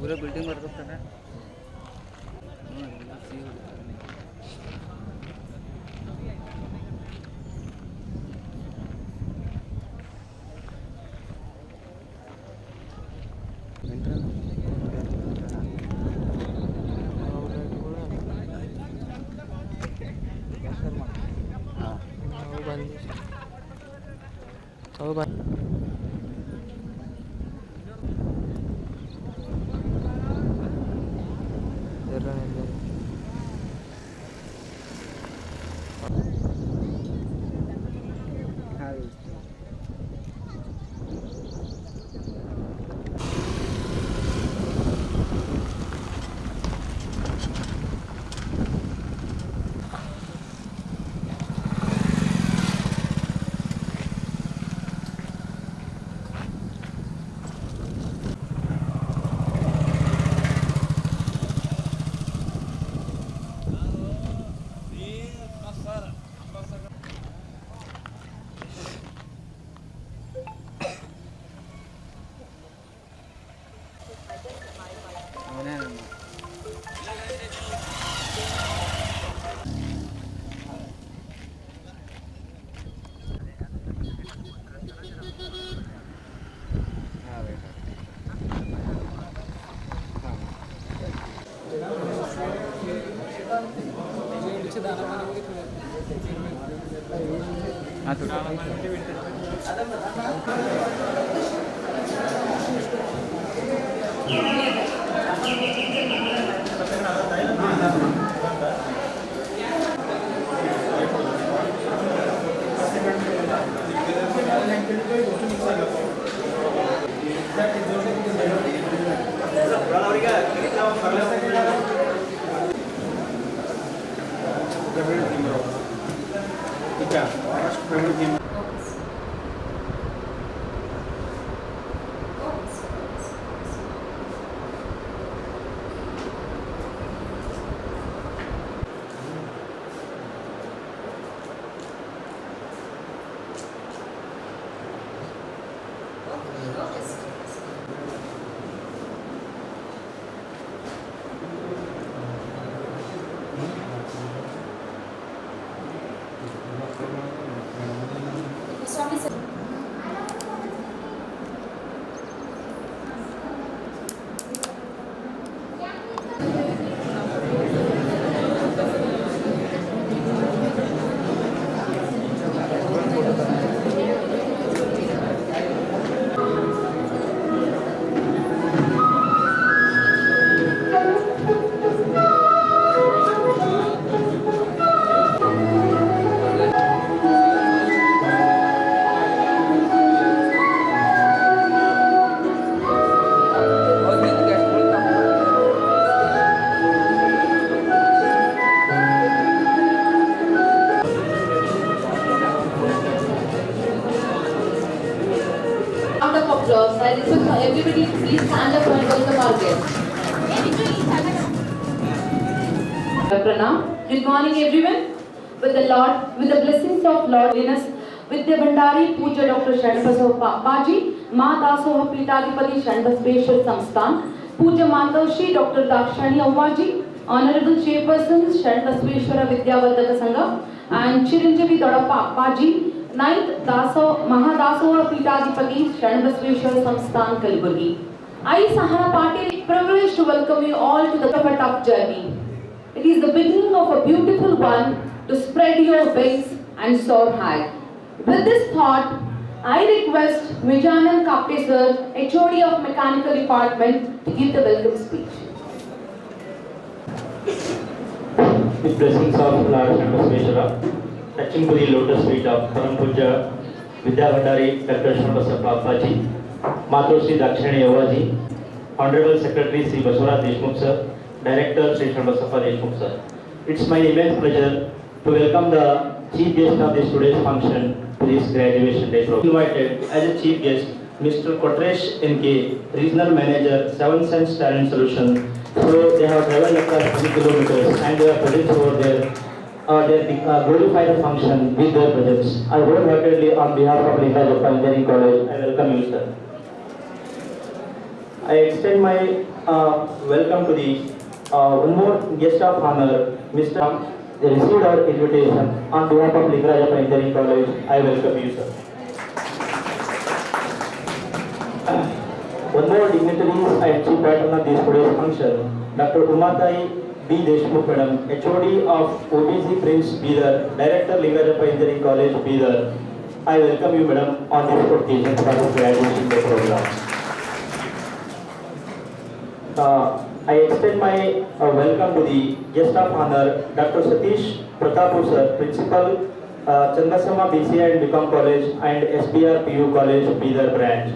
पूरा बिल्डिंग भर सकता है I request for everybody to please stand up and welcome our guests. Pranam. Good morning, everyone. With the blessings of Lord Venus, with the Bhandari Puja Dr. Shanbasava Papaji, Ma Dasoha Pitadipati Shanbasveshwar Samsthan, Puja Mandavshi Dr. Dakshani Ammaji, Honorable Chairperson Shanbasveshwara Vidyavardhaka Sangha, and Chiranjeevi Dodappa Papaji, 9th Mahadasoha Pitadipati Shanbasveshwar Samsthan Kalaburgi. I, Sahana Patil, privileged to welcome you all to the tough journey. It is the beginning of a beautiful one to spread your wings and soar high. With this thought, I request Vijayanand Kapte sir, HOD of Mechanical Department, to give the welcome speech. With blessings of Lord Shanbasveshwara, touching to the lotus feet of Param Puja Vidyavardhari Dr. Shanbasava Papaji, Matursi Dakshani Yavaji, Honorable Secretary Sri Baswara Deshmukh sir, Director Sri Shanbasava Deshmukh sir. It's my immense pleasure to welcome the Chief Guest of this today's function to this graduation day program. Invited as a Chief Guest Mr. Kotresh N.K., Regional Manager, Seven Sense Talent Solutions, So they have traveled across 3 kilometers and they are present over there. They glorify the function with their presence. I wholeheartedly, on behalf of Lingarajappa Engineering College, I welcome you, sir. I extend my welcome to the one more guest of honor, Mr. They received our invitation on behalf of Lingarajappa Engineering College. I welcome you, sir. One more dignitaries and chief patron of this today's function, Dr. Umatai B. Deshmukh Madam, HOD of OBC Prince Bidar, Director Lingarajappa Engineering College, Bidar. I welcome you, Madam, on this occasion for this graduation day program. I extend my welcome to the guest of honor, Dr. Satish Pratapu Sir, Principal, Changasama BCA and BCom College and SBR PU College, Bidar branch.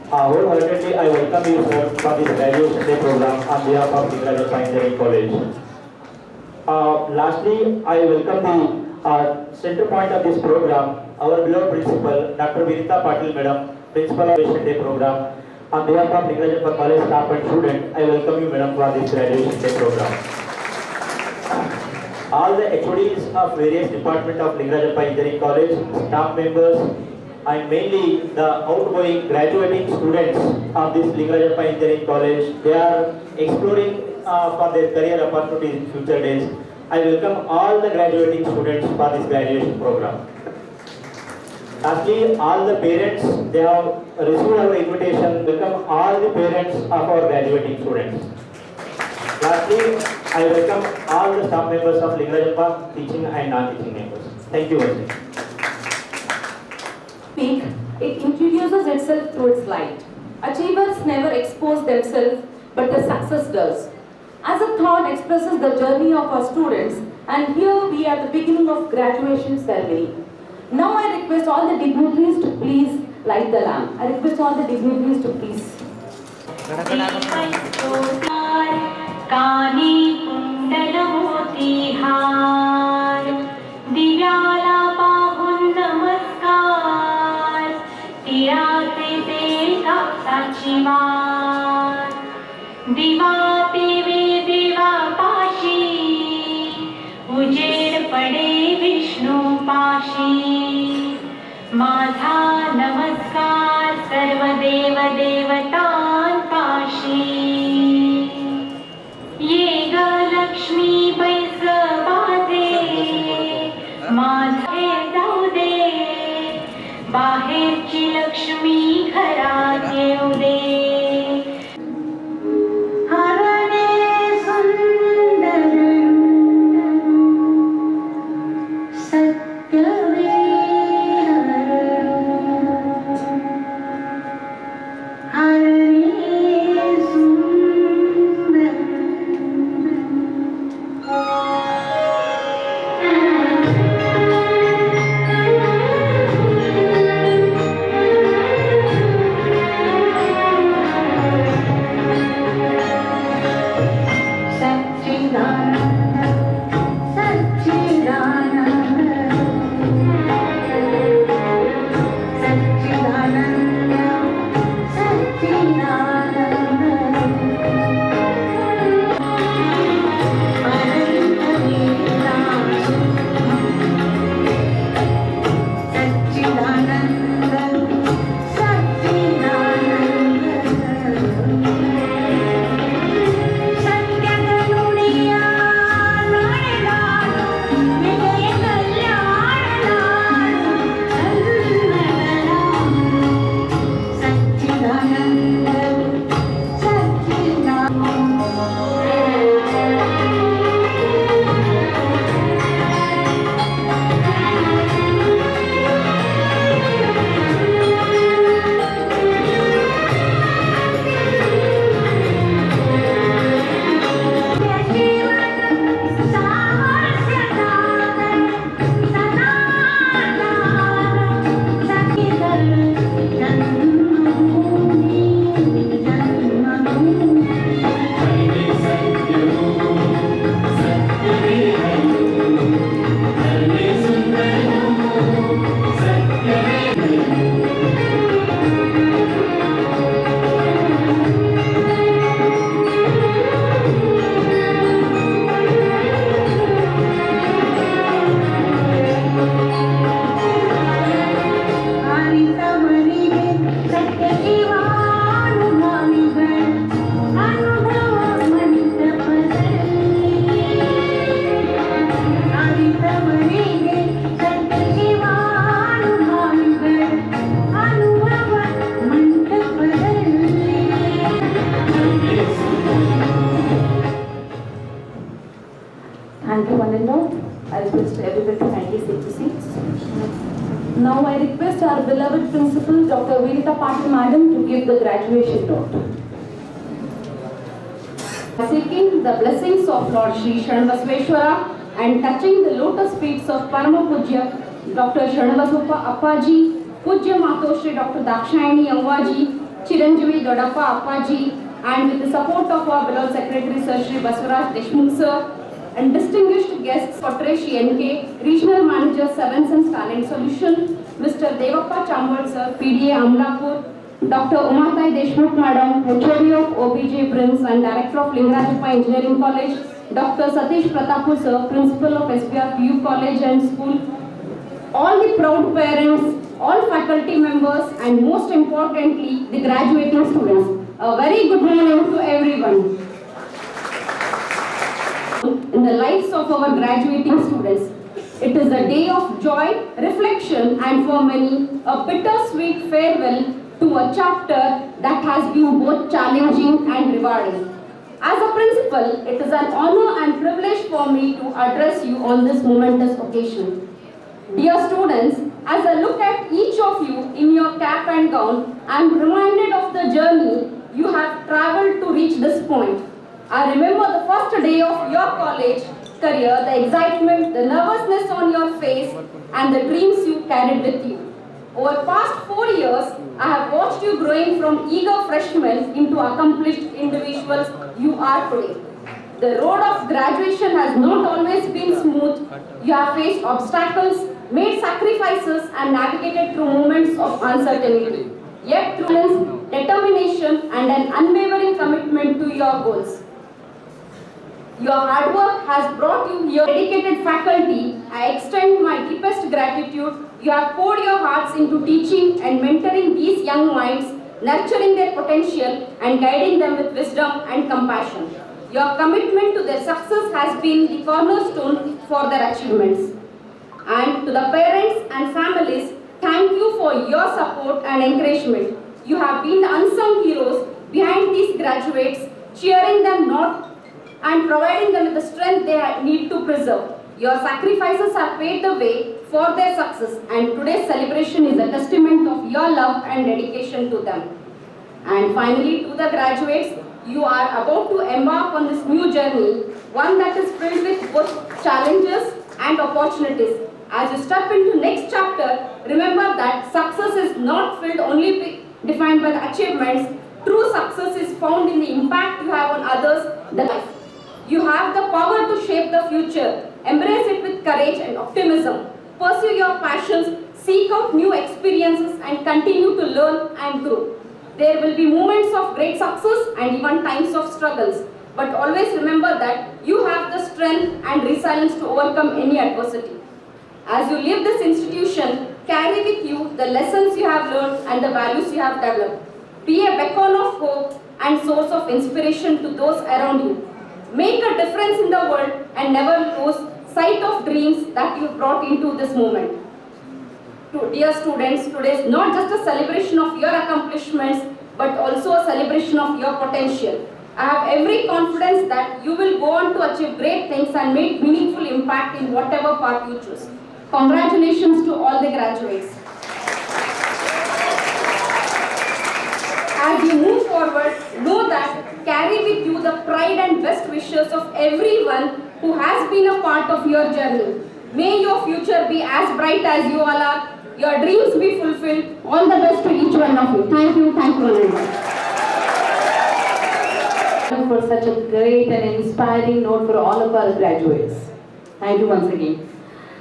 Wholeheartedly, I welcome you, sir, for this graduation day program on behalf of Lingarajappa Engineering College. Lastly, I welcome the center point of this program, our beloved principal, Dr. Vinita Patil Madam, Principal of Graduation Day program. On behalf of Lingarajappa College staff and students, I welcome you, Madam, for this graduation day program. All the HODs of various departments of Lingarajappa Engineering College, staff members, and mainly the outgoing graduating students of this Lingarajappa Engineering College, they are exploring for their career opportunities in future days. I welcome all the graduating students for this graduation program. Lastly, all the parents, they have received our invitation. Welcome all the parents of our graduating students. Lastly, I welcome all the staff members of Lingarajappa, teaching and non-teaching members. Thank you very much. Peak, it introduces itself through its light. Achievers never expose themselves, but the success does. As a thought expresses the journey of our students, and here we are at the beginning of graduation ceremony. Now I request all the dignitaries to please light the lamp. I request all the dignitaries to please. कानी कुंडल मोतीहार दिव्याला पाहून नमस्कार तिळाचे तेल कापसाची वार दिवा तेवे देवा पाशी उजेड पडे विष्णू पाशी माझा नमस्कार सर्व देव देवतांपाशी ये ग लक्ष्मी बैस बाधे माझे जाऊ दे बाहेरची लक्ष्मी घरात येऊ दे हरणे सुंदर सत्यवे हर I request everyone to kindly take the seats. Now I request our beloved principal, Dr. Vinita Patil Madam, to give the graduation note. Seeking the blessings of Lord Sri Shanavasveshwara and touching the lotus feet of Parama Pujya Dr. Shanavasuppa Appaji, Pujya Matoshri Dr. Dakshayani Amvaji, Chiranjeevi Dodappa Appaji, and with the support of our beloved Secretary Sir Shri Baswaraj Deshmukh Sir, and distinguished guests Kotresh NK, Regional Manager Seven Sense Talent Solution, Mr. Devappa Chamwal Sir, PDA Amlapur, Dr. Umatai Deshmukh Madam, HOD of OBJ Prince and Director of Lingarajappa Engineering College, Dr. Satish Pratapur Sir, Principal of SBR PU College and School, all the proud parents, all faculty members, and most importantly, the graduating students. A very good morning to everyone. In the lives of our graduating students, it is a day of joy, reflection, and for many, a bittersweet farewell to a chapter that has been both challenging and rewarding. As a principal, it is an honor and privilege for me to address you on this momentous occasion. Dear students, as I look at each of you in your cap and gown, I am reminded of the journey you have traveled to reach this point. I remember the first day of your college career, the excitement, the nervousness on your face, and the dreams you carried with you. Over past 4 years, I have watched you growing from eager freshmen into accomplished individuals you are today. The road of graduation has not always been smooth. You have faced obstacles, made sacrifices, and navigated through moments of uncertainty. Yet through determination and an unwavering commitment to your goals. Your hard work has brought you here. Dedicated faculty, I extend my deepest gratitude. You have poured your hearts into teaching and mentoring these young minds, nurturing their potential and guiding them with wisdom and compassion. Your commitment to their success has been the cornerstone for their achievements. And to the parents and families, thank you for your support and encouragement. You have been the unsung heroes behind these graduates, cheering them not and providing them with the strength they need to preserve. Your sacrifices have paved the way for their success, and today's celebration is a testament of your love and dedication to them. And finally, to the graduates, you are about to embark on this new journey, one that is filled with both challenges and opportunities. As you step into next chapter, remember that success is not defined by the achievements. True success is found in the impact you have on others, the life. You have the power to shape the future. Embrace it with courage and optimism. Pursue your passions, seek out new experiences, and continue to learn and grow. There will be moments of great success and even times of struggles. But always remember that you have the strength and resilience to overcome any adversity. As you leave this institution, carry with you the lessons you have learned and the values you have developed. Be a beacon of hope and source of inspiration to those around you. Make a difference in the world and never lose sight of dreams that you brought into this moment. To dear students, today is not just a celebration of your accomplishments, but also a celebration of your potential. I have every confidence that you will go on to achieve great things and make meaningful impact in whatever path you choose. Congratulations to all the graduates. As you move forward, know that carry with you the pride and best wishes of everyone who has been a part of your journey. May your future be as bright as you all are, your dreams be fulfilled. All the best to each one of you. Thank you, everyone. For such a great and inspiring note for all of our graduates. Thank you once again.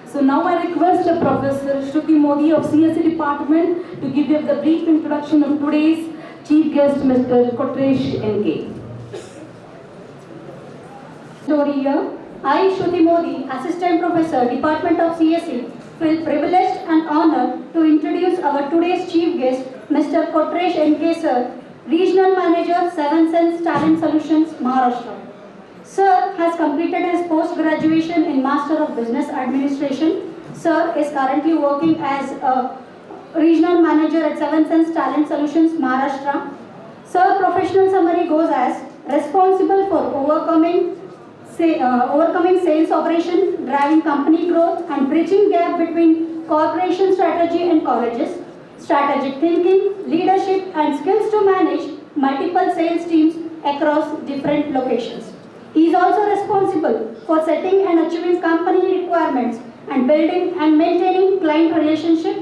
So now I request Professor Shruti Modi of CSE Department to give you the brief introduction of today's Chief Guest, Mr. Kotresh NK. Story here. I, Shruti Modi, Assistant Professor, Department of CSE, feel privileged and honored to introduce our today's Chief Guest, Mr. Kotresh NK Sir, Regional Manager, Seven Sense Talent Solutions, Maharashtra. Sir has completed his post-graduation in Master of Business Administration. Sir is currently working as a Regional Manager at Seven Sense Talent Solutions, Maharashtra. Sir professional summary goes as responsible for overcoming overcoming sales operation, driving company growth, and bridging gap between corporation strategy and colleges, strategic thinking, leadership, and skills to manage multiple sales teams across different locations. He is also responsible for setting and achieving company requirements and building and maintaining client relationship,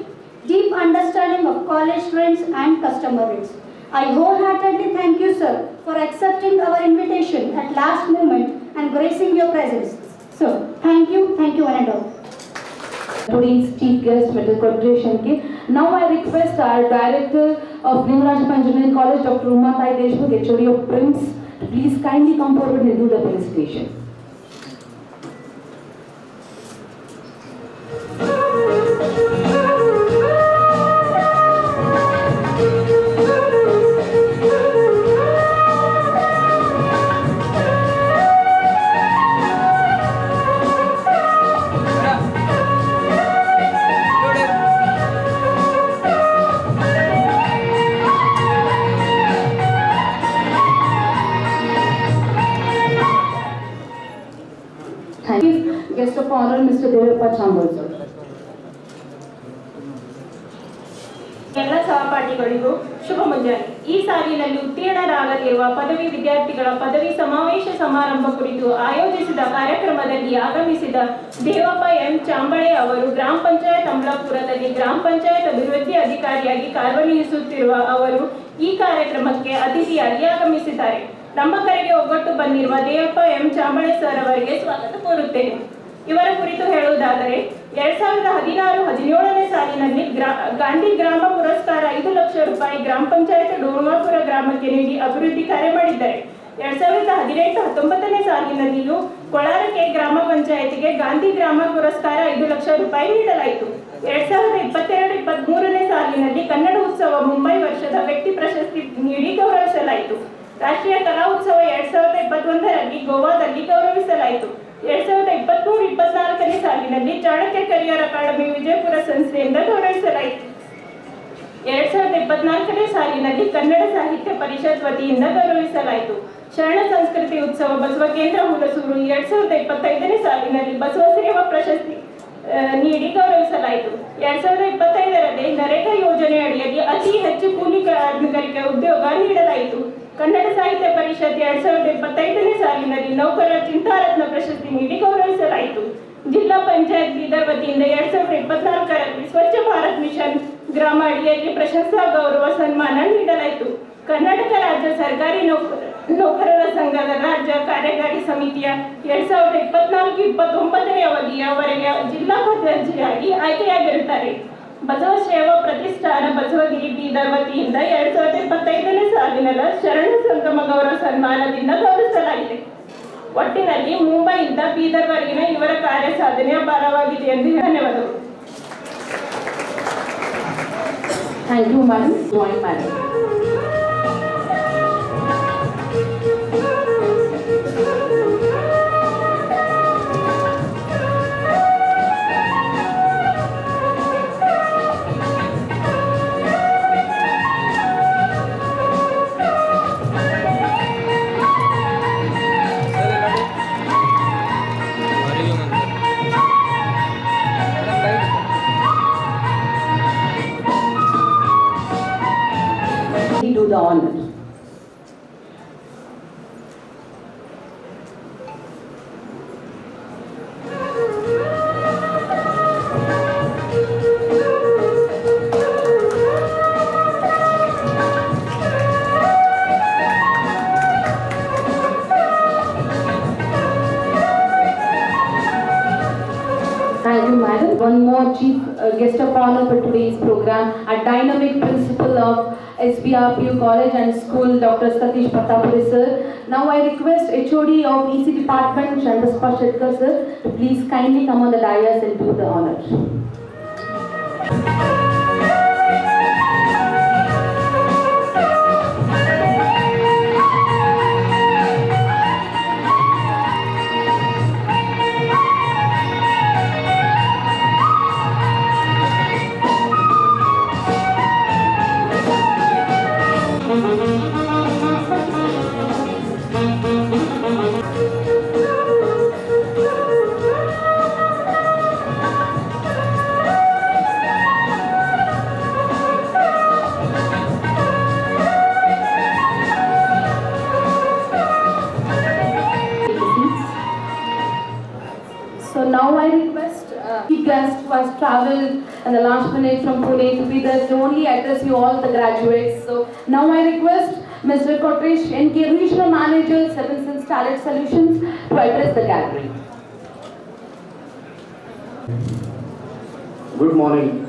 deep understanding of college trends and customer needs. I wholeheartedly thank you, sir, for accepting our invitation at last moment and gracing your presence. So, thank you one and all. Today's chief guest, Mr. Kottresh N.K. Now I request our director of New Rajappa Engineering College, Dr. Umatai Deshmukh, HOD of PRIMS, to please kindly come forward and do the presentation. Thank you. Guest of honor, Mr. Devappa Chambal, sir. ಎಲ್ಲ ಸಹಪಾಠಿಗಳಿಗೂ ಶುಭ ಮುಂಜಾನೆ. ಈ ಸಾಲಿನಲ್ಲಿ ಉತ್ತೀರ್ಣರಾಗಲಿರುವ ಪದವಿ ವಿದ್ಯಾರ್ಥಿಗಳ ಪದವಿ ಸಮಾವೇಶ ಸಮಾರಂಭ ಕುರಿತು ಆಯೋಜಿಸಿದ ಕಾರ್ಯಕ್ರಮದಲ್ಲಿ ಆಗಮಿಸಿದ ದೇವಪ್ಪ ಎಂ ಚಾಂಬಳೆ ಅವರು ಗ್ರಾಮ ಪಂಚಾಯತ್ ಅಮಲಾಪುರದಲ್ಲಿ ಗ್ರಾಮ ಪಂಚಾಯತ್ ಅಭಿವೃದ್ಧಿ ಅಧಿಕಾರಿಯಾಗಿ ಕಾರ್ಯನಿರ್ವಹಿಸುತ್ತಿರುವ ಅವರು ಈ ಕಾರ್ಯಕ್ರಮಕ್ಕೆ ಅತಿಥಿಯಾಗಿ ಆಗಮಿಸಿದ್ದಾರೆ. ನಮ್ಮ ಕರೆಗೆ ಒಗ್ಗಟ್ಟು ಬಂದಿರುವ ದೇವಪ್ಪ ಎಂ ಚಾಂಬಳೆ ಸರ್ ಅವರಿಗೆ ಸ್ವಾಗತ ಕೋರುತ್ತೇನೆ. ಇವರ ಕುರಿತು ಹೇಳುವುದಾದರೆ 2016-17ನೇ ಸಾಲಿನಲ್ಲಿ ಗಾಂಧಿ ಗ್ರಾಮ ಪುರಸ್ಕಾರ 5 ಲಕ್ಷ ರೂಪಾಯಿ ಗ್ರಾಮ ಪಂಚಾಯತ್ ಡೋಣವಾಪುರ ಗ್ರಾಮಕ್ಕೆ ನೀಡಿ ಅಭಿವೃದ್ಧಿ ಕಾರ್ಯ ಮಾಡಿದ್ದಾರೆ. 2018-19ನೇ ಸಾಲಿನಲ್ಲಿಯೂ ಕೊಳಾರಕೆ ಗ್ರಾಮ ಪಂಚಾಯತಿಗೆ ಗಾಂಧಿ ಗ್ರಾಮ ಪುರಸ್ಕಾರ 5 ಲಕ್ಷ ರೂಪಾಯಿ ನೀಡಲಾಯಿತು. 2022-23ನೇ ಸಾಲಿನಲ್ಲಿ ಕನ್ನಡ ಉತ್ಸವ ಮುಂಬೈ ವರ್ಷದ ವ್ಯಕ್ತಿ ಪ್ರಶಸ್ತಿ ನೀಡಿ ಗೌರವಿಸಲಾಯಿತು. ರಾಷ್ಟ್ರೀಯ ಕಲಾ ಉತ್ಸವ 2021ರಲ್ಲಿ ಗೋವಾದಲ್ಲಿ ಗೌರವಿಸಲಾಯಿತು. 2023-24ನೇ ಸಾಲಿನಲ್ಲಿ ಚಾಣಕ್ಯ ಕರಿಯರ್ ಅಕಾಡೆಮಿ ವಿಜಯಪುರ ಸಂಸ್ಥೆಯಿಂದ ಗೌರವಿಸಲಾಯಿತು. 2024ನೇ ಸಾಲಿನಲ್ಲಿ ಕನ್ನಡ ಸಾಹಿತ್ಯ ಪರಿಷತ್ ವತಿಯಿಂದ ಗೌರವಿಸಲಾಯಿತು. ಶರಣ ಸಂಸ್ಕೃತಿ ಉತ್ಸವ ಬಸವಕೇಂದ್ರ ಹುಲಸೂರು 2025ನೇ ಸಾಲಿನಲ್ಲಿ ಬಸವ ಸೇವಾ ಪ್ರಶಸ್ತಿ ನೀಡಿ ಗೌರವಿಸಲಾಯಿತು. 2025ರಲ್ಲಿ ನರೇಗಾ ಯೋಜನೆ ಅಡಿಯಲ್ಲಿ ಅತಿ ಹೆಚ್ಚು ಕೂಲಿ ಕಾರ್ಮಿಕರಿಗೆ ಉದ್ಯೋಗ ನೀಡಲಾಯಿತು. ಕನ್ನಡ ಸಾಹಿತ್ಯ ಪರಿಷತ್ 2025ನೇ ಸಾಲಿನಲ್ಲಿ ನೌಕರರ ಚಿಂತಾರತ್ನ ಪ್ರಶಸ್ತಿ ನೀಡಿ ಗೌರವಿಸಲಾಯಿತು. ಜಿಲ್ಲಾ ಪಂಚಾಯತ್ ಬೀದರ್ ವತಿಯಿಂದ 2024ರಲ್ಲಿ ಸ್ವಚ್ಛ ಭಾರತ್ ಮಿಷನ್ ಗ್ರಾಮ ಅಡಿಯಲ್ಲಿ ಪ್ರಶಂಸಾ ಗೌರವ ಸನ್ಮಾನ ನೀಡಲಾಯಿತು. ಕರ್ನಾಟಕ ರಾಜ್ಯ ಸರ್ಕಾರಿ ನೌಕರರ ಸಂಘದ ರಾಜ್ಯ ಕಾರ್ಯಕಾರಿ ಸಮಿತಿಯ 2024-29ನೇ ಅವಧಿಯವರೆಗೆ ಜಿಲ್ಲಾ ಕಾರ್ಯದರ್ಶಿಯಾಗಿ ಆಯ್ಕೆಯಾಗಿರುತ್ತಾರೆ. ಬಸವ ಸೇವಾ ಪ್ರತಿಷ್ಠಾನ ಬಸವಗಿರಿ ಬೀದರ್ ವತಿಯಿಂದ 2025ನೇ ಸಾಲಿನಲ್ಲಿ ಶರಣ ಸಂಗಮ ಗೌರವ ಸನ್ಮಾನದಿಂದ ಗೌರವಿಸಲಾಗಿದೆ. ಒಟ್ಟಿನಲ್ಲಿ ಮುಂಬೈಯಿಂದ ಬೀದರ್ವರೆಗಿನ ಇವರ ಕಾರ್ಯ ಸಾಧನೆ ಅಪಾರವಾಗಿದೆ ಎಂದು ಧನ್ಯವಾದಗಳು. Thank you, madam. Join, madam. Do the honor. Thank you, madam. One more chief guest of honor for today's program, a dynamic principal of SBRPU College and School, Dr. Satish Patapure sir. Now I request HOD of EC Department, Shanbaspa Shetkar sir, to please kindly come on the dais and do the honor. chief guest who has travelled in the last minute from Pune to be there to only address you all the graduates. So now I request Mr. Kotresh NK, Regional Manager, Seven Sense Talent Solutions, to address the gathering. Good morning.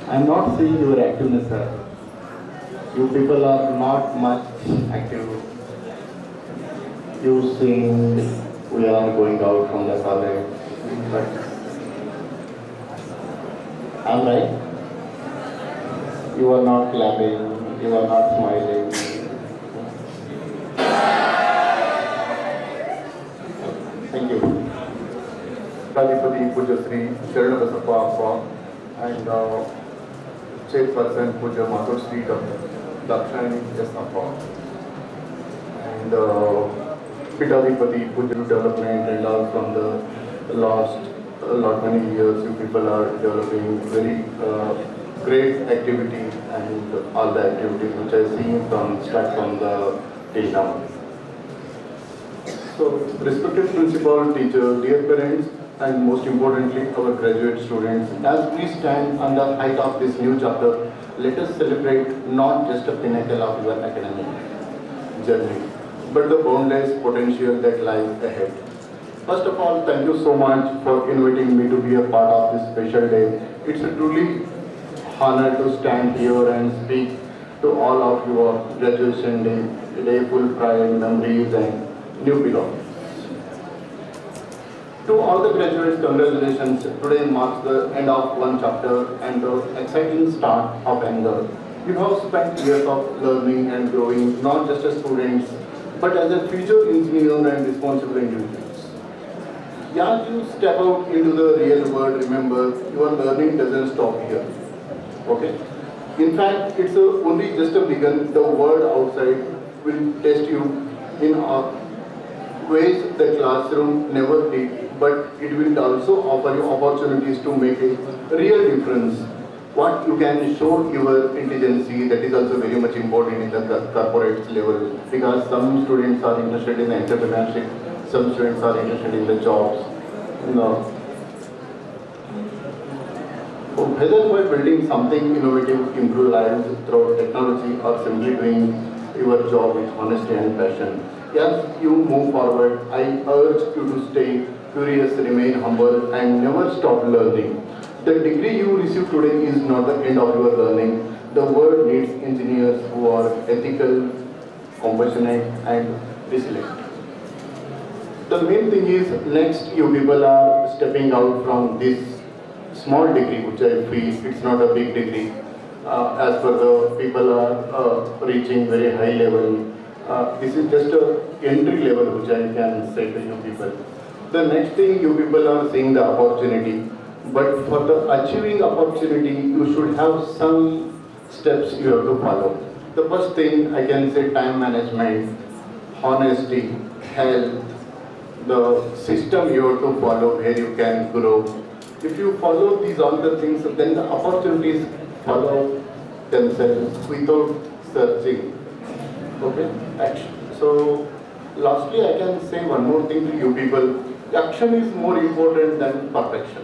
I am not seeing your activeness, sir. You people are not much active. You think we are going out from the college, but I'm right. You are not clapping, you are not smiling. Thank you. Adipati Puja Sri Sharana Basappa Appa and Chairperson Puja Matur Sri Dakshani Appa and Pitadipati Puja Development and all from the last lot many years you people are developing very great activity and all the activities which I see from start from the till now. So respected principal, teacher, dear parents, and most importantly our graduate students, as we stand on the height of this new chapter, let us celebrate not just a pinnacle of your academic journey, but the boundless potential that lies ahead. First of all, thank you so much for inviting me to be a part of this special day. It's a truly honor to stand here and speak to all of your graduation day full pride, memories and new belongings. To all the graduates, congratulations. Today marks the end of one chapter and the exciting start of another. You have spent years of learning and growing, not just as students, but as a future engineer and responsible individuals. As you step out into the real world, remember, your learning doesn't stop here. Okay? In fact, it's only just a begun. The world outside will test you in ways the classroom never did. But it will also offer you opportunities to make a real difference. What you can show your intelligence, that is also very much important in the corporate level, because some students are interested in entrepreneurship, some students are interested in the jobs. Whether you are building something innovative, improve lives through technology, or simply doing your job with honesty and passion, as you move forward, I urge you to stay curious, remain humble, and never stop learning. The degree you receive today is not the end of your learning. The world needs engineers who are ethical, compassionate, and resilient. The main thing is, next you people are stepping out from this small degree, which I feel it's not a big degree. As per the people are reaching very high level. This is just a entry level, which I can say to you people. The next thing, you people are seeing the opportunity, but for the achieving opportunity, you should have some steps you have to follow. The first thing I can say, time management, honesty, health, the system you have to follow where you can grow. If you follow these all the things, then the opportunities follow themselves without searching. Okay? Action. So lastly, I can say one more thing to you people. Action is more important than perfection.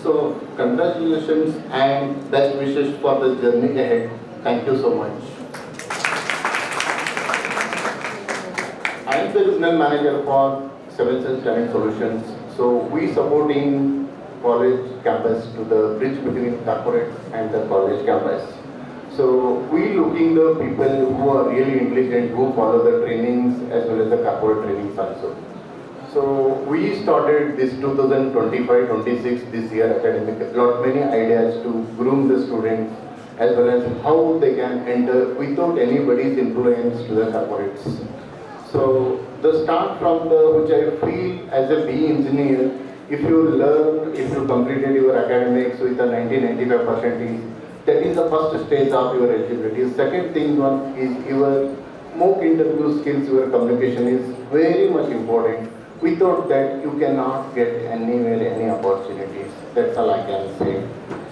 So congratulations and best wishes for the journey ahead. Thank you so much. I am the regional manager for Seven Sense Talent Solutions. So we supporting college campus to the bridge between corporate and the college campus. So we looking the people who are really intelligent, who follow the trainings as well as the corporate trainings also. So we started this 2025-26 this year academic, lot many ideas to groom the students as well as how they can enter without anybody's influence to the corporates. So the start from the, which I feel as a BE engineer, if you learn, if you completed your academics with a 90-95%, that is the first stage of your eligibility. Second thing one is your mock interview skills, your communication is very much important. Without that, you cannot get anywhere any opportunities. That's all I can say.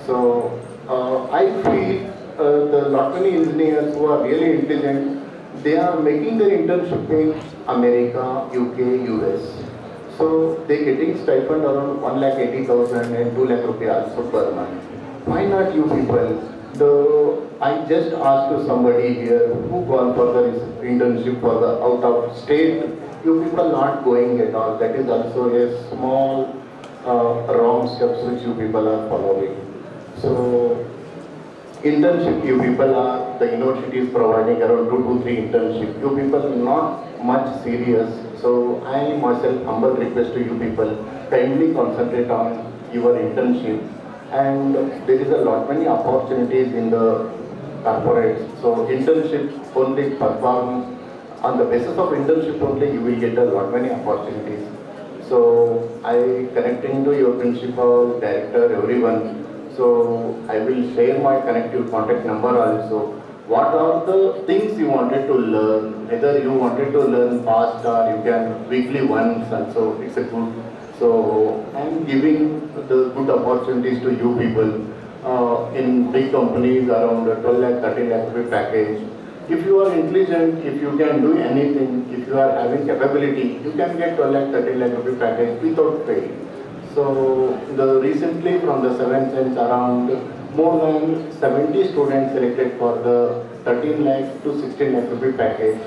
So I feel the lot many engineers who are really intelligent, they are making their internship in America, UK, US. So they getting stipend around 1,80,000 and 2 lakh rupees also per month. Why not you people? I just asked to somebody here who gone for the internship for the out of state. You people not going at all. That is also a small wrong steps which you people are following. So internship, you people are, the university is providing around 2 to 3 internship. You people not much serious. So I myself humble request to you people, kindly concentrate on your internship. And there is a lot many opportunities in the corporates. So internship only perform on the basis of internship only you will get a lot many opportunities. So I connecting to your principal, director, everyone. So I will share my connective contact number also. What are the things you wanted to learn? Whether you wanted to learn fast or you can weekly once, and so it's a good. So I'm giving the good opportunities to you people in big companies around 12 lakh, 13 lakh rupee package. If you are intelligent, if you can do anything, if you are having capability, you can get 12 lakh, 13 lakh rupee package without pay. So recently from the 7th sense around more than 70 students selected for the 13 lakh to 16 lakh rupee package.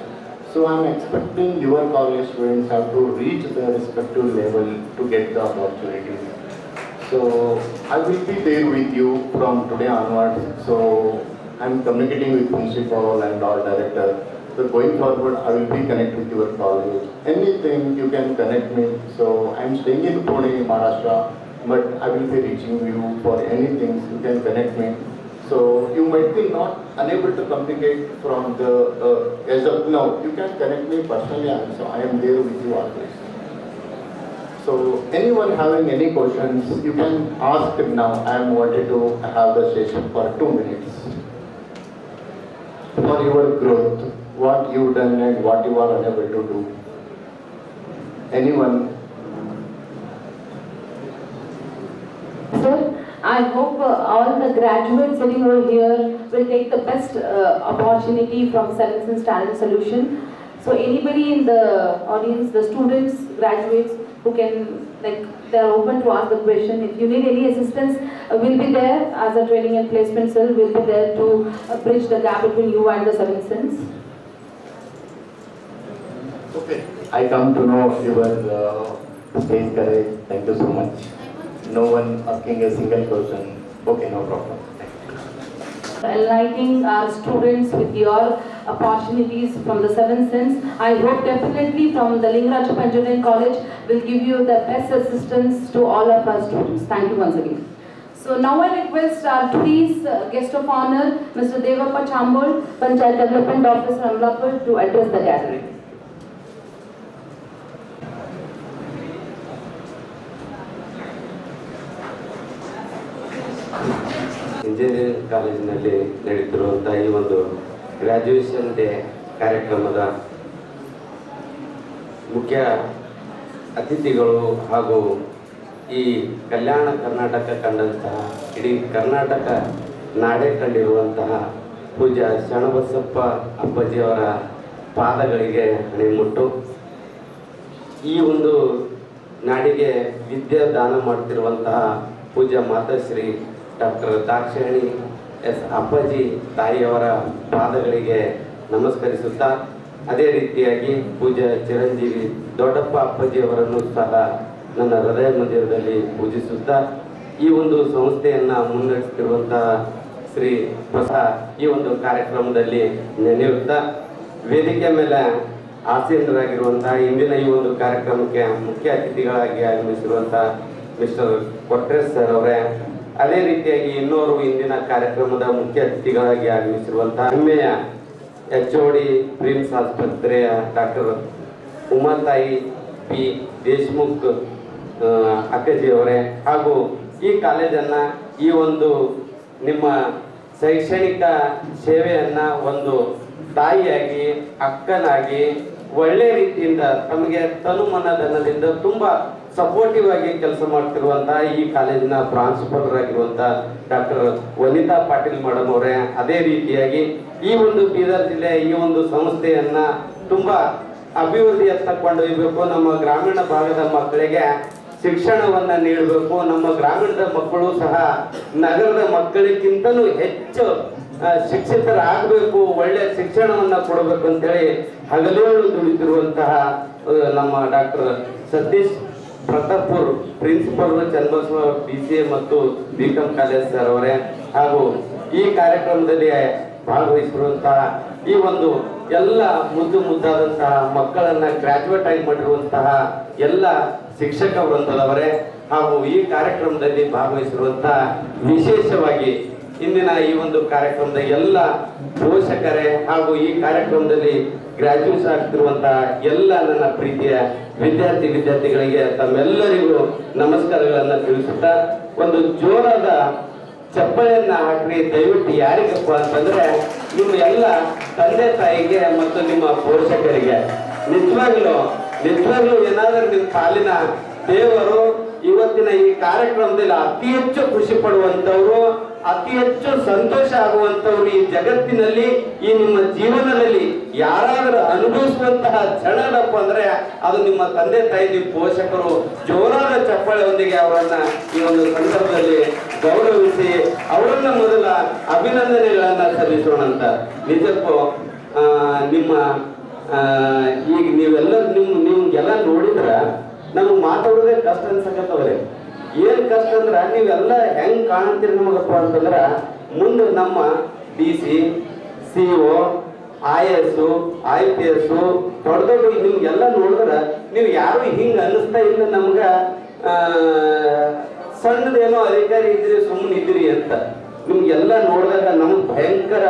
So I'm expecting your college students have to reach the respective level to get the opportunities. So I will be there with you from today onwards. So I'm communicating with principal and all director. So going forward, I will be connected with your college. Anything you can connect me. So I'm staying in Pune, Maharashtra, but I will be reaching you for anything. You can connect me. So you might be not unable to communicate from the as of now. You can connect me personally also. I am there with you always. So anyone having any questions, you can ask now. I am wanted to have the session for 2 minutes. For your growth, what you done and what you are unable to do. Anyone? Sir, I hope all the graduates sitting over here will take the best opportunity from Seven Sense Talent Solution. So anybody in the audience, the students, graduates who can, they are open to ask the question. If you need any assistance, we'll be there as a training and placement cell. We'll be there to bridge the gap between you and the Seven Sense. Okay. I come to know your stage courage. Thank you so much. No one asking a single question. Okay, no problem. Enlightening our students with your opportunities from the Seven Sense. I hope definitely from the Lingarajappa Engineering College will give you the best assistance to all of our students. Thank you once again. So now I request our today's guest of honor, Mr. Devappa Chambol, Panchayat Development Officer, Amlapur, to address the gathering. Engineering ಕಾಲೇಜಿನಲ್ಲಿ ನಡೆಯುತ್ತಿರುವಂಥ ಈ ಒಂದು graduation day ಕಾರ್ಯಕ್ರಮದ ಮುಖ್ಯ ಅತಿಥಿಗಳು ಹಾಗೂ ಈ ಕಲ್ಯಾಣ ಕರ್ನಾಟಕ ಕಂಡಂತಹ ಇಡೀ ಕರ್ನಾಟಕ ನಾಡೇ ಕಂಡಿರುವಂತಹ ಪೂಜ್ಯ ಶರಣಬಸಪ್ಪ ಅಪ್ಪಾಜಿಯವರ ಪಾದಗಳಿಗೆ ಹಣೆಮುಟ್ಟು. ಈ ಒಂದು ನಾಡಿಗೆ ವಿದ್ಯಾ ದಾನ ಮಾಡ್ತಿರುವಂತಹ ಪೂಜ್ಯ ಮಾತಾಶ್ರೀ ಡಾಕ್ಟರ್ ದಾಕ್ಷಾಯಣಿ ಎಸ್ ಅಪ್ಪಾಜಿ ತಾಯಿಯವರ ಪಾದಗಳಿಗೆ ನಮಸ್ಕರಿಸುತ್ತಾ, ಅದೇ ರೀತಿಯಾಗಿ ಪೂಜ್ಯ ಚಿರಂಜೀವಿ ದೊಡ್ಡಪ್ಪ ಅಪ್ಪಾಜಿಯವರನ್ನು ಸಹ ನನ್ನ ಹೃದಯ ಮಂದಿರದಲ್ಲಿ ಪೂಜಿಸುತ್ತಾ, ಈ ಒಂದು ಸಂಸ್ಥೆಯನ್ನು ಮುನ್ನಡೆಸುತ್ತಿರುವಂತಹ ಶ್ರೀ ಪ್ರಸಾದ್ ಈ ಒಂದು ಕಾರ್ಯಕ್ರಮದಲ್ಲಿ ನೆನೆಯುತ್ತಾ, ವೇದಿಕೆ ಮೇಲೆ ಆಸೀನರಾಗಿರುವಂತಹ ಇಂದಿನ ಈ ಒಂದು ಕಾರ್ಯಕ್ರಮಕ್ಕೆ ಮುಖ್ಯ ಅತಿಥಿಗಳಾಗಿ ಆಗಮಿಸಿರುವಂತಹ ಮಿಸ್ಟರ್ ಕೊಟ್ರೇಶ್ ಸರ್ ಅವರೇ, ಅದೇ ರೀತಿಯಾಗಿ ಇನ್ನೋರು ಇಂದಿನ ಕಾರ್ಯಕ್ರಮದ ಮುಖ್ಯ ಅತಿಥಿಗಳಾಗಿ ಆಗಮಿಸಿರುವಂತಹ ಹೆಮ್ಮೆಯ HOD ಪ್ರಿಮ್ಸ್ ಆಸ್ಪತ್ರೆಯ ಡಾಕ್ಟರ್ ಉಮಾತಾಯಿ ಪಿ ದೇಶ್ಮುಖ್ ಅಕ್ಕಜಿಯವರೇ, ಹಾಗೂ ಈ ಕಾಲೇಜನ್ನು ಈ ಒಂದು ನಿಮ್ಮ ಶೈಕ್ಷಣಿಕ ಸೇವೆಯನ್ನು ಒಂದು ತಾಯಿಯಾಗಿ, ಅಕ್ಕನಾಗಿ, ಒಳ್ಳೆ ರೀತಿಯಿಂದ ತಮಗೆ ತನುಮನಧನದಿಂದ ತುಂಬ ಸಪೋರ್ಟಿವ್ ಆಗಿ ಕೆಲಸ ಮಾಡ್ತಿರುವಂತಹ ಈ ಕಾಲೇಜಿನ ಪ್ರಾಂಶುಪಾಲರಾಗಿರುವಂತಹ ಡಾಕ್ಟರ್ ವನಿತಾ ಪಾಟೀಲ್ ಮೇಡಮ್ ಅವರೇ, ಅದೇ ರೀತಿಯಾಗಿ ಈ ಒಂದು ಬೀದರ್ ಜಿಲ್ಲೆ ಈ ಒಂದು ಸಂಸ್ಥೆಯನ್ನ ತುಂಬ ಅಭಿವೃದ್ಧಿಯತ್ತ ಕೊಂಡೊಯ್ಯಬೇಕು. ನಮ್ಮ ಗ್ರಾಮೀಣ ಭಾಗದ ಮಕ್ಕಳಿಗೆ ಶಿಕ್ಷಣವನ್ನ ನೀಡಬೇಕು. ನಮ್ಮ ಗ್ರಾಮೀಣದ ಮಕ್ಕಳು ಸಹ ನಗರದ ಮಕ್ಕಳಿಗಿಂತಲೂ ಹೆಚ್ಚು ಶಿಕ್ಷಿತರಾಗಬೇಕು, ಒಳ್ಳೆಯ ಶಿಕ್ಷಣವನ್ನ ಕೊಡಬೇಕು ಅಂತೇಳಿ ಹಗಲಿರುಳು ದುಡಿತಿರುವಂತಹ ನಮ್ಮ doctor Satish Pratapur principal Channabasava BCA ಮತ್ತು BCom ಕಾಲೇಜ್ ಸರ್ ಅವರೇ, ಹಾಗೂ ಈ ಕಾರ್ಯಕ್ರಮದಲ್ಲಿ ಭಾಗವಹಿಸಿರುವಂತಹ ಈ ಒಂದು ಎಲ್ಲ ಮುದ್ದಾದಂತಹ ಮಕ್ಕಳನ್ನ ಗ್ರಾಜುಯೇಟ್ ಆಗಿ ಮಾಡಿರುವಂತಹ ಎಲ್ಲ ಶಿಕ್ಷಕ ವೃಂದದವರೇ, ಹಾಗೂ ಈ ಕಾರ್ಯಕ್ರಮದಲ್ಲಿ ಭಾಗವಹಿಸಿರುವಂತಹ ವಿಶೇಷವಾಗಿ ಇಂದಿನ ಈ ಒಂದು ಕಾರ್ಯಕ್ರಮದ ಎಲ್ಲ ಪೋಷಕರೇ ಹಾಗೂ ಈ ಕಾರ್ಯಕ್ರಮದಲ್ಲಿ ಗ್ರಾಜ್ಯುಯೇಟ್ ಆಗ್ತಿರುವಂತಹ ಎಲ್ಲ ನನ್ನ ಪ್ರೀತಿಯ ವಿದ್ಯಾರ್ಥಿಗಳಿಗೆ ತಮ್ಮೆಲ್ಲರಿಗೂ ನಮಸ್ಕಾರಗಳನ್ನ ತಿಳಿಸುತ್ತಾ ಒಂದು ಜೋರಾದ ಚಪ್ಪಳೆಯನ್ನ ಹಾಕ್ರಿ ದಯವಿಟ್ಟು. ಯಾರಿಗಪ್ಪ ಅಂತಂದ್ರೆ ನಿಮ್ಮ ಎಲ್ಲ ತಂದೆ ತಾಯಿಗೆ ಮತ್ತು ನಿಮ್ಮ ಪೋಷಕರಿಗೆ. ನಿಜವಾಗ್ಲೂ ಏನಾದ್ರೂ ನಿಮ್ಮ ಪಾಲಿನ ದೇವರು ಇವತ್ತಿನ ಈ ಕಾರ್ಯಕ್ರಮದಲ್ಲಿ ಅತಿ ಹೆಚ್ಚು ಖುಷಿ ಪಡುವಂತವ್ರು, ಅತಿ ಹೆಚ್ಚು ಸಂತೋಷ ಆಗುವಂತವ್ರು ಈ ಜಗತ್ತಿನಲ್ಲಿ, ಈ ನಿಮ್ಮ ಜೀವನದಲ್ಲಿ ಯಾರಾದರೂ ಅನುಭವಿಸುವಂತಹ ಕ್ಷಣದಪ್ಪ ಅಂದ್ರೆ ಅದು ನಿಮ್ಮ ತಂದೆ ತಾಯಿ, ನಿಮ್ಮ ಪೋಷಕರು. ಜೋರಾದ ಚಪ್ಪಾಳೆಯೊಂದಿಗೆ ಅವರನ್ನ ಈ ಒಂದು ಸಂದರ್ಭದಲ್ಲಿ ಗೌರವಿಸಿ ಅವರನ್ನ ಮೊದಲ ಅಭಿನಂದನೆಗಳನ್ನ ಸಲ್ಲಿಸೋಣ ಅಂತ. ನಿಜಕ್ಕೂ ನಿಮ್ಮ ಈಗ ನಿಮ್ಗೆಲ್ಲ ನೋಡಿದ್ರ ನಮ್ಗೆ ಮಾತಾಡೋದೇ ಕಷ್ಟ ಅನ್ಸಕತ್ತವ್ರೆ. ಏನ್ ಕಷ್ಟ ಅಂದ್ರ ನೀವೆಲ್ಲ ಹೆಂಗ್ ಕಾಣ್ತೀರಿ ನಮಗಪ್ಪ ಅಂತಂದ್ರ ಮುಂದೆ ನಮ್ಮ DC, CO, IAS, IPS ದೊಡ್ಡ ನಿಮ್ಗೆಲ್ಲ ನೋಡಿದ್ರ ನೀವು ಯಾರು ಹಿಂಗ ಅನ್ನಿಸ್ತಾ ಇಲ್ಲ ನಮ್ಗ ಸಣ್ಣದೇನೋ ಅಧಿಕಾರಿ ಇದ್ರಿ ಸುಮ್ಮನೆ ಇದ್ರಿ ಅಂತ. ನಿಮ್ಗೆಲ್ಲ ನೋಡಿದಾಗ ನಮ್ಗೆ ಭಯಂಕರ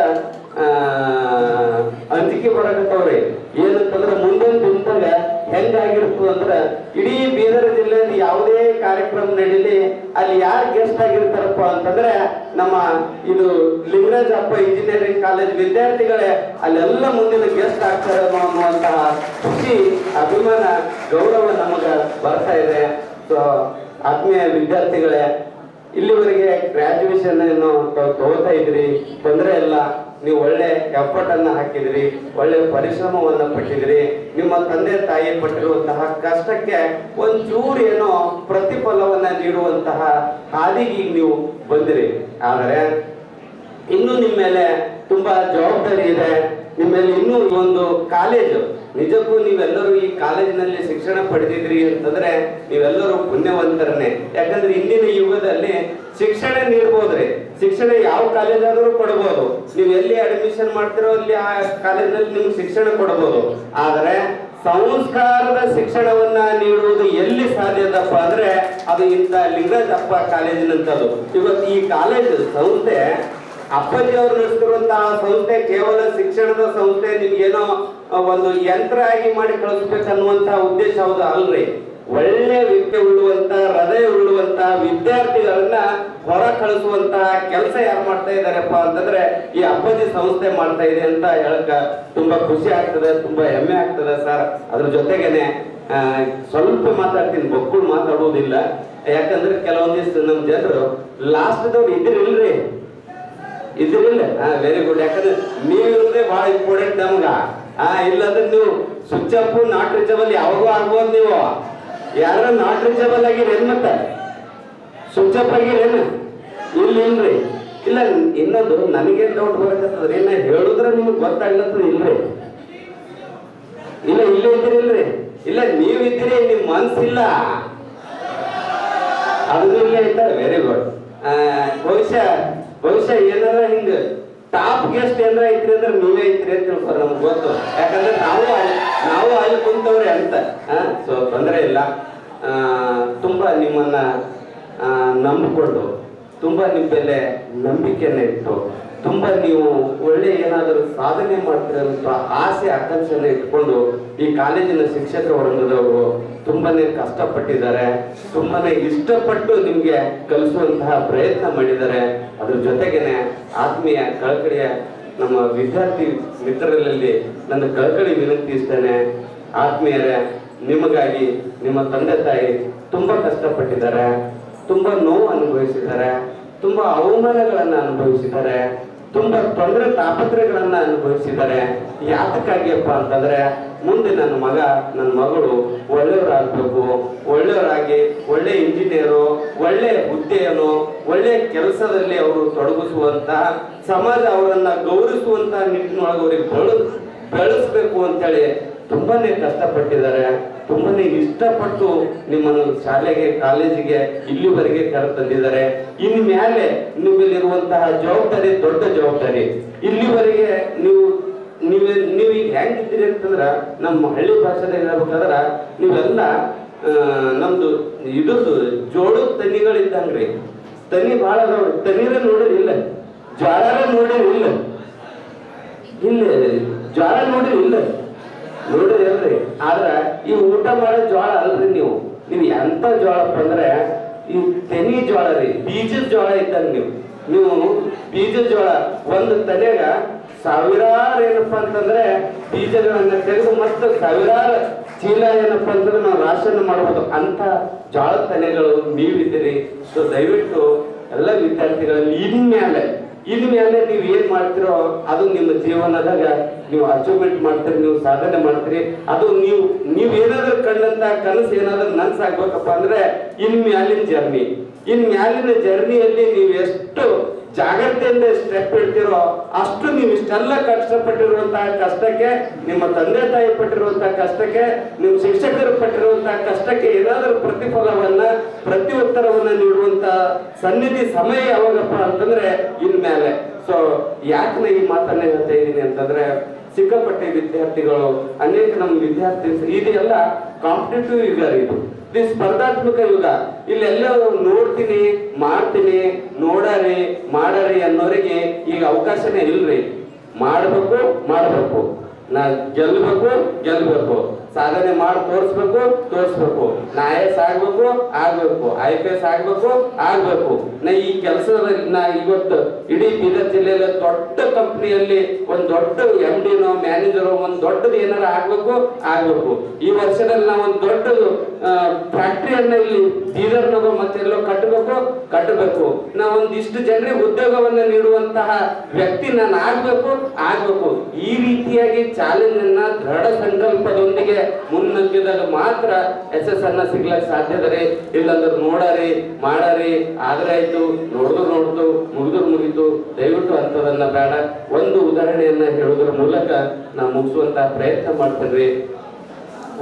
ಅಂಜಿಕೆ ಬರಕತ್ತವ್ರಿ. ಏನಂತಂದ್ರೆ ಮುಂದೊಂದು ದಿನದಾಗ ಹೆಂಗಾಗಿರ್ತದ ಅಂದ್ರ ಇಡೀ ಬೀದರ್ ಜಿಲ್ಲೆಯಲ್ಲಿ ಯಾವುದೇ ಕಾರ್ಯಕ್ರಮ ನಡೀಲಿ ಅಲ್ಲಿ ಯಾರು ಗೆಸ್ಟ್ ಆಗಿರ್ತಾರಪ್ಪ ಅಂತಂದ್ರೆ ನಮ್ಮ ಇದು ಲಿಂಗರಾಜಪ್ಪ ಇಂಜಿನಿಯರಿಂಗ್ ಕಾಲೇಜ್ ವಿದ್ಯಾರ್ಥಿಗಳೇ ಅಲ್ಲೆಲ್ಲ ಮುಂದಿನ ಗೆಸ್ಟ್ ಆಗ್ತಾರೆ ಅನ್ನುವಂತಹ ಖುಷಿ, ಅಭಿಮಾನ, ಗೌರವ ನಮಗ ಬರ್ತಾ ಇದೆ. ಸೊ ಆತ್ಮೀಯ ವಿದ್ಯಾರ್ಥಿಗಳೇ, ಇಲ್ಲಿವರೆಗೆ ಗ್ರಾಜುಯೇಷನ್ ಏನು ತಗೋತಾ ಇದ್ರಿ, ತೊಂದರೆ ಇಲ್ಲ. ನೀವು ಒಳ್ಳೆ ಎಫರ್ಟ್ ಅನ್ನ ಹಾಕಿದ್ರಿ, ಒಳ್ಳೆ ಪರಿಶ್ರಮವನ್ನ ಪಟ್ಟಿದ್ರಿ. ನಿಮ್ಮ ತಂದೆ ತಾಯಿ ಪಟ್ಟಿರುವಂತಹ ಕಷ್ಟಕ್ಕೆ ಒಂಚೂರು ಏನೋ ಪ್ರತಿಫಲವನ್ನ ನೀಡುವಂತಹ ಹಾದಿಗೆ ನೀವು ಬಂದಿರಿ. ಆದರೆ ಇನ್ನು ನಿಮ್ಮ ಮೇಲೆ ತುಂಬಾ ಜವಾಬ್ದಾರಿ ಇದೆ. ನಿಮ್ಮ ಮೇಲೆ ಇನ್ನೂ ಒಂದು ಕಾಲೇಜು. ನಿಜಕ್ಕೂ ನೀವೆಲ್ಲರೂ ಈ ಕಾಲೇಜಿನಲ್ಲಿ ಶಿಕ್ಷಣ ಪಡೆದಿದ್ರಿ ಅಂತಂದ್ರೆ ನೀವೆಲ್ಲರೂ ಪುಣ್ಯವಂತರನ್ನೇ. ಯಾಕಂದ್ರೆ ಇಂದಿನ ಯುಗದಲ್ಲಿ ಶಿಕ್ಷಣ ನೀಡ್ಬೋದ್ರಿ, ಶಿಕ್ಷಣ ಯಾವ ಕಾಲೇಜ್ ಆದರೂ ಕೊಡಬಹುದು. ನೀವು ಎಲ್ಲಿ ಅಡ್ಮಿಷನ್ ಮಾಡ್ತಿರೋ ಅಲ್ಲಿ ಆ ಕಾಲೇಜಿನಲ್ಲಿ ನಿಮ್ಗೆ ಶಿಕ್ಷಣ ಕೊಡಬಹುದು. ಆದರೆ ಸಂಸ್ಕಾರದ ಶಿಕ್ಷಣವನ್ನ ನೀಡುವುದು ಎಲ್ಲಿ ಸಾಧ್ಯದಪ್ಪ ಅಂದ್ರೆ ಅದು ಇಂಥ ಲಿಂಗರಾಜಪ್ಪ ಕಾಲೇಜಿನಂತದ್ದು. ಇವತ್ತು ಈ ಕಾಲೇಜ್ ಸಂಸ್ಥೆ ಅಪ್ಪಾಜಿ ಅವರು ನಡೆಸ್ತಿರುವಂತಹ ಸಂಸ್ಥೆ ಕೇವಲ ಶಿಕ್ಷಣದ ಸಂಸ್ಥೆ, ನಿಮ್ಗೇನೋ ಒಂದು ಯಂತ್ರ ಆಗಿ ಮಾಡಿ ಕಳಿಸ್ಬೇಕನ್ನುವಂತಹ ಉದ್ದೇಶ ಹೌದು ಅಲ್ರಿ. ಒಳ್ಳೆ ವಿದ್ಯೆ ಉಳ್ಳುವಂತ, ಹೃದಯ ಉಳ್ಳುವಂತ ವಿದ್ಯಾರ್ಥಿಗಳನ್ನ ಹೊರ ಕಳಿಸುವಂತಹ ಕೆಲಸ ಯಾರು ಮಾಡ್ತಾ ಇದಾರಪ್ಪ ಅಂತಂದ್ರೆ ಈ ಅಪ್ಪಾಜಿ ಸಂಸ್ಥೆ ಮಾಡ್ತಾ ಇದೆ ಅಂತ ಹೇಳಕ ತುಂಬಾ ಖುಷಿ ಆಗ್ತದೆ, ತುಂಬಾ ಹೆಮ್ಮೆ ಆಗ್ತದೆ ಸರ್. ಅದ್ರ ಜೊತೆಗೇನೆ ಸ್ವಲ್ಪ ಮಾತಾಡ್ತೀನಿ, ಮಕ್ಕಳು ಮಾತಾಡುವುದಿಲ್ಲ. ಯಾಕಂದ್ರೆ ಕೆಲವೊಂದಿಷ್ಟು ನಮ್ಮ ಜನರು ಲಾಸ್ಟ್ದವ್ರು ಇದ್ರಿಲ್ರಿ, ಇದ್ರಿಲ್ಲ. Very good. ಯಾಕಂದ್ರೆ ನೀವು ಇರೋದೇ ಬಹಳ ಇಂಪಾರ್ಟೆಂಟ್ ನಮ್ಗ. ಇಲ್ಲಾಂದ್ರೆ ನೀವು ಸ್ವಿಚ್ ಅಪ್ ನಾಟ್ ರೀಚಬಲ್ ಯಾವಾಗೂ ಆಗ್ಬೋದು. ನೀವು ಯಾರ ನಾಟ್ ರೀಚಬಲ್ ಆಗಿರೇನ್, ಮತ್ತೆ ಸ್ವಿಚ್ ಅಪ್ ಆಗಿರೇನು? ಇಲ್ರಿ. ಇಲ್ಲ ಇನ್ನೊಂದು ನನಗೇನ್ ಡೌಟ್ ಬರಕತ್ತದ್ರಿ, ಏನ ಹೇಳಿದ್ರೆ ನಿಮ್ಗೆ ಗೊತ್ತಾಗ್ಲತ್ತದ ಇಲ್ರಿ? ಇಲ್ಲ ಇಲ್ಲೇ ಇದ್ರಿಲ್ರಿ? ಇಲ್ಲ ನೀವಿದ್ರಿ, ನಿಮ್ ಮನ್ಸಿಲ್ಲ, ಅದು ಇಲ್ಲೇ ಐತ. Very good. ಬಹುಶಃ ಏನಾರ ಹಿಂಗ ಟಾಪ್ ಗೆಸ್ಟ್ ಏನಾರ ಐತ್ರಿ ಅಂದ್ರೆ ನೀವೇ ಐತ್ರಿ ಅಂತ ತಿಳ್ಕೊರ, ನಮ್ಗೆ ಗೊತ್ತು. ಯಾಕಂದ್ರೆ ನಾವು ಅಲ್ಲಿ ಕುಂತವ್ರಿ ಅಂತ. ಸೊ ತೊಂದರೆ ಇಲ್ಲ. ತುಂಬಾ ನಿಮ್ಮನ್ನ ನಂಬಿಕೊಂಡು, ತುಂಬಾ ನಿಮ್ಮ ಮೇಲೆ ನಂಬಿಕೆಯನ್ನ ಇಟ್ಟು, ತುಂಬಾ ನೀವು ಒಳ್ಳೆ ಏನಾದರೂ ಸಾಧನೆ ಮಾಡ್ತಿರೋಂಥ ಆಸೆ ಆಕಾಂಕ್ಷೆಯನ್ನ ಇಟ್ಕೊಂಡು ಈ ಕಾಲೇಜಿನ ಶಿಕ್ಷಕರ ವೃಂದದವರು ತುಂಬಾನೇ ಕಷ್ಟಪಟ್ಟಿದ್ದಾರೆ, ತುಂಬಾನೇ ಇಷ್ಟಪಟ್ಟು ನಿಮ್ಗೆ ಕಲಿಸುವಂತಹ ಪ್ರಯತ್ನ ಮಾಡಿದ್ದಾರೆ. ಅದ್ರ ಜೊತೆಗೇನೆ ಆತ್ಮೀಯ ಕಳಕಳಿಯ ನಮ್ಮ ವಿದ್ಯಾರ್ಥಿ ಮಿತ್ರರಲ್ಲಿ ನನ್ನ ಕಳಕಳಿ ವಿನಂತಿ ಇಷ್ಟೇನೆ. ಆತ್ಮೀಯರೇ, ನಿಮಗಾಗಿ ನಿಮ್ಮ ತಂದೆ ತಾಯಿ ತುಂಬಾ ಕಷ್ಟಪಟ್ಟಿದ್ದಾರೆ, ತುಂಬಾ ನೋವು ಅನುಭವಿಸಿದ್ದಾರೆ, ತುಂಬಾ ಅವಮಾನಗಳನ್ನ ಅನುಭವಿಸಿದ್ದಾರೆ. ತುಂಬಾ ತೊಂದರೆ ತಾಪತ್ರೆಗಳನ್ನ ಅನುಭವಿಸಿದ್ದಾರೆ. ಯಾತಕ್ಕಾಗಿಯಪ್ಪ ಅಂತಂದ್ರೆ ಮುಂದೆ ನನ್ನ ಮಗ ನನ್ನ ಮಗಳು ಒಳ್ಳೆಯವರಾಗಬೇಕು, ಒಳ್ಳೆಯವರಾಗಿ ಒಳ್ಳೆ ಇಂಜಿನಿಯರು, ಒಳ್ಳೆ ಹುದ್ದೆಯನ್ನು, ಒಳ್ಳೆ ಕೆಲಸದಲ್ಲಿ ಅವರು ತೊಡಗಿಸುವಂತಹ, ಸಮಾಜ ಅವರನ್ನ ಗೌರವಿಸುವಂತಹ ನಿಟ್ಟಿನೊಳಗೆ ಅವರಿಗೆ ಬೆಳೆಸ್ಬೇಕು ಅಂತೇಳಿ ತುಂಬಾನೇ ಕಷ್ಟಪಟ್ಟಿದ್ದಾರೆ. ತುಂಬಾನೇ ಇಷ್ಟಪಟ್ಟು ನಿಮ್ಮನ್ನು ಶಾಲೆಗೆ, ಕಾಲೇಜಿಗೆ ಇಲ್ಲಿವರೆಗೆ ಕರೆತಂದಿದ್ದಾರೆ. ಇನ್ನು ಮೇಲೆ ನಿಮ್ಮಲ್ಲಿರುವಂತಹ ಜವಾಬ್ದಾರಿ ದೊಡ್ಡ ಜವಾಬ್ದಾರಿ. ಇಲ್ಲಿವರೆಗೆ ನೀವು ಈಗ ಹೆಂಗಿದ್ದೀರಿ ಅಂತಂದ್ರ ನಮ್ಮ ಹಳ್ಳಿ ಭಾಷೆದಾಗ ಹೇಳ್ಬೇಕಾದ್ರ ನೀವೆಲ್ಲ ನಮ್ದು ಇಡೋದು ಜೋಳದ ತನಿಗಳಿದ್ದಂಗ್ರಿ. ತನಿ ಭಾಳ ಅದಾವ್ರಿ. ತನಿರ ನೋಡಿರಿಲ್ಲ, ಜ್ವಾಳ ನೋಡಿರಿಲ್ಲ, ಇಲ್ಲಿ ಜ್ವಾಳ ನೋಡಿರಿಲ್ಲ, ನೋಡ್ರಿ ಅಲ್ರಿ. ಆದ್ರ ಈ ಊಟ ಮಾಡೋ ಜ್ವಾಳ ಅಲ್ರಿ. ನೀವು ಎಂತ ಜ್ವಾಳಪ್ಪ ಅಂದ್ರೆ ಈ ತೆನಿ ಜ್ವಾಳ ರೀ, ಬೀಜದ ಜ್ವಾಳ ಇದ್ದಂಗ. ನೀವು ಬೀಜದ ಜ್ವಾಳ ಒಂದು ತನೆಗ ಸಾವಿರಾರು ಏನಪ್ಪಾ ಅಂತಂದ್ರೆ ಬೀಜಗಳನ್ನ ತೆಗೆದು ಮತ್ತೆ ಸಾವಿರಾರು ಚೀಲ ಏನಪ್ಪಾ ಅಂತಂದ್ರೆ ನಾವು ರಾಶನ ಮಾಡ್ಬೋದು ಅಂತ ಜ್ವಾಳದ ತನೆಗಳು ನೀವಿದ್ದೀರಿ. ಸೊ ದಯವಿಟ್ಟು ಎಲ್ಲ ವಿದ್ಯಾರ್ಥಿಗಳಲ್ಲಿ ಇನ್ಮೇಲೆ ನೀವು ಏನ್ ಮಾಡ್ತಿರೋ ಅದು ನಿಮ್ಮ ಜೀವನದಾಗ ನೀವು ಅಚೀವ್ಮೆಂಟ್ ಮಾಡ್ತೀರಿ, ನೀವು ಸಾಧನೆ ಮಾಡ್ತೀರಿ. ಅದು ನೀವು ಏನಾದ್ರೂ ಕಂಡಂತ ಕನಸು ಏನಾದ್ರೂ ನನ್ಸಾಗ್ಬೇಕಪ್ಪ ಅಂದ್ರೆ ಮ್ಯಾಲಿನ ಜರ್ನಿಯಲ್ಲಿ ನೀವು ಎಷ್ಟು ಜಾಗ್ರತೆಯಿಂದ ಸ್ಟೆಪ್ ಇಡ್ತಿರೋ ಅಷ್ಟು ನೀವು ಇಷ್ಟೆಲ್ಲ ಕಷ್ಟಪಟ್ಟಿರುವಂತಹ ಕಷ್ಟಕ್ಕೆ, ನಿಮ್ಮ ತಂದೆ ತಾಯಿ ಪಟ್ಟಿರುವಂತಹ ಕಷ್ಟಕ್ಕೆ, ನಿಮ್ಮ ಶಿಕ್ಷಕರು ಪಟ್ಟಿರುವಂತಹ ಕಷ್ಟಕ್ಕೆ ಏನಾದ್ರೂ ಪ್ರತಿಫಲವನ್ನ, ಪ್ರತಿ ಉತ್ತರವನ್ನ ನೀಡುವಂತ ಸನ್ನಿಧಿ ಸಮಯ ಯಾವಾಗಪ್ಪ ಅಂತಂದ್ರೆ ಇನ್ಮೇಲೆ. ಸೊ ಯಾಕೆ ನಾ ಈ ಮಾತನ್ನ ಹೇಳ್ತಾ ಇದ್ದೀನಿ ಅಂತಂದ್ರೆ ಸಿಕ್ಕಾಪಟ್ಟೆ ವಿದ್ಯಾರ್ಥಿಗಳು, ಅನೇಕ ನಮ್ಮ ವಿದ್ಯಾರ್ಥಿ, ಇದೆಲ್ಲ ಕಾಂಪಿಟೇಟಿವ್ ಯುಗ ರೀ. ಇದು ಸ್ಪರ್ಧಾತ್ಮಕ ಯುಗ. ಇಲ್ಲೆಲ್ಲ ನೋಡ್ತೀನಿ, ಮಾಡ್ತೀನಿ, ಮಾಡರಿ ಅನ್ನೋರಿಗೆ ಈಗ ಅವಕಾಶನೇ ಇಲ್ರಿ. ಮಾಡಬೇಕು, ನಾ ಗೆಲ್ಬೇಕು, ಸಾಧನೆ ಮಾಡಿ ತೋರಿಸ್ಬೇಕು, ನಾ IAS ಆಗ್ಬೇಕು, IPS ಆಗ್ಬೇಕು. ನಾ ಈ ಕೆಲಸದಲ್ಲಿ ನಾ ಇವತ್ತು ಇಡೀ ಬೀದರ್ ಜಿಲ್ಲೆಯಲ್ಲಿ ದೊಡ್ಡ ಕಂಪ್ನಿಯಲ್ಲಿ ಒಂದು ದೊಡ್ಡ MDನೋ ಮ್ಯಾನೇಜರೋ ಒಂದು ದೊಡ್ಡದು ಏನಾರ ಆಗ್ಬೇಕು. ಈ ವರ್ಷದಲ್ಲಿ ನಾವು ಒಂದು ದೊಡ್ಡ ಫ್ಯಾಕ್ಟ್ರಿಯನ್ನ ಇಲ್ಲಿ ಬೀದರ್ನಾಗ ಮತ್ತೆಲ್ಲೋ ಕಟ್ಟಬೇಕು. ನಾವು ಒಂದಿಷ್ಟು ಜನರಿಗೆ ಉದ್ಯೋಗವನ್ನ ನೀಡುವಂತಹ ವ್ಯಕ್ತಿ ನಾನು ಆಗ್ಬೇಕು. ಈ ರೀತಿಯಾಗಿ ಚಾಲೆಂಜ್ ಅನ್ನ ದೃಢ ಸಂಕಲ್ಪದೊಂದಿಗೆ ಮುನ್ನಗ್ಗಿದಾಗ ಮಾತ್ರ ಯಶಸ್ಸನ್ನ ಸಿಗ್ಲಕ್ ಸಾಧ್ಯದರೆ. ಇಲ್ಲಂದ್ರೆ ಮಾಡರಿ ಆದ್ರೆ ಆಯ್ತು, ನೋಡ್ದು ಮುಗಿತು. ದಯವಿಟ್ಟು ಅಂತದನ್ನ ಬೇಡ. ಒಂದು ಉದಾಹರಣೆಯನ್ನ ಹೇಳುವುದರ ಮೂಲಕ ನಾ ಮುಗಿಸುವಂತ ಪ್ರಯತ್ನ ಮಾಡ್ತೇನೆ.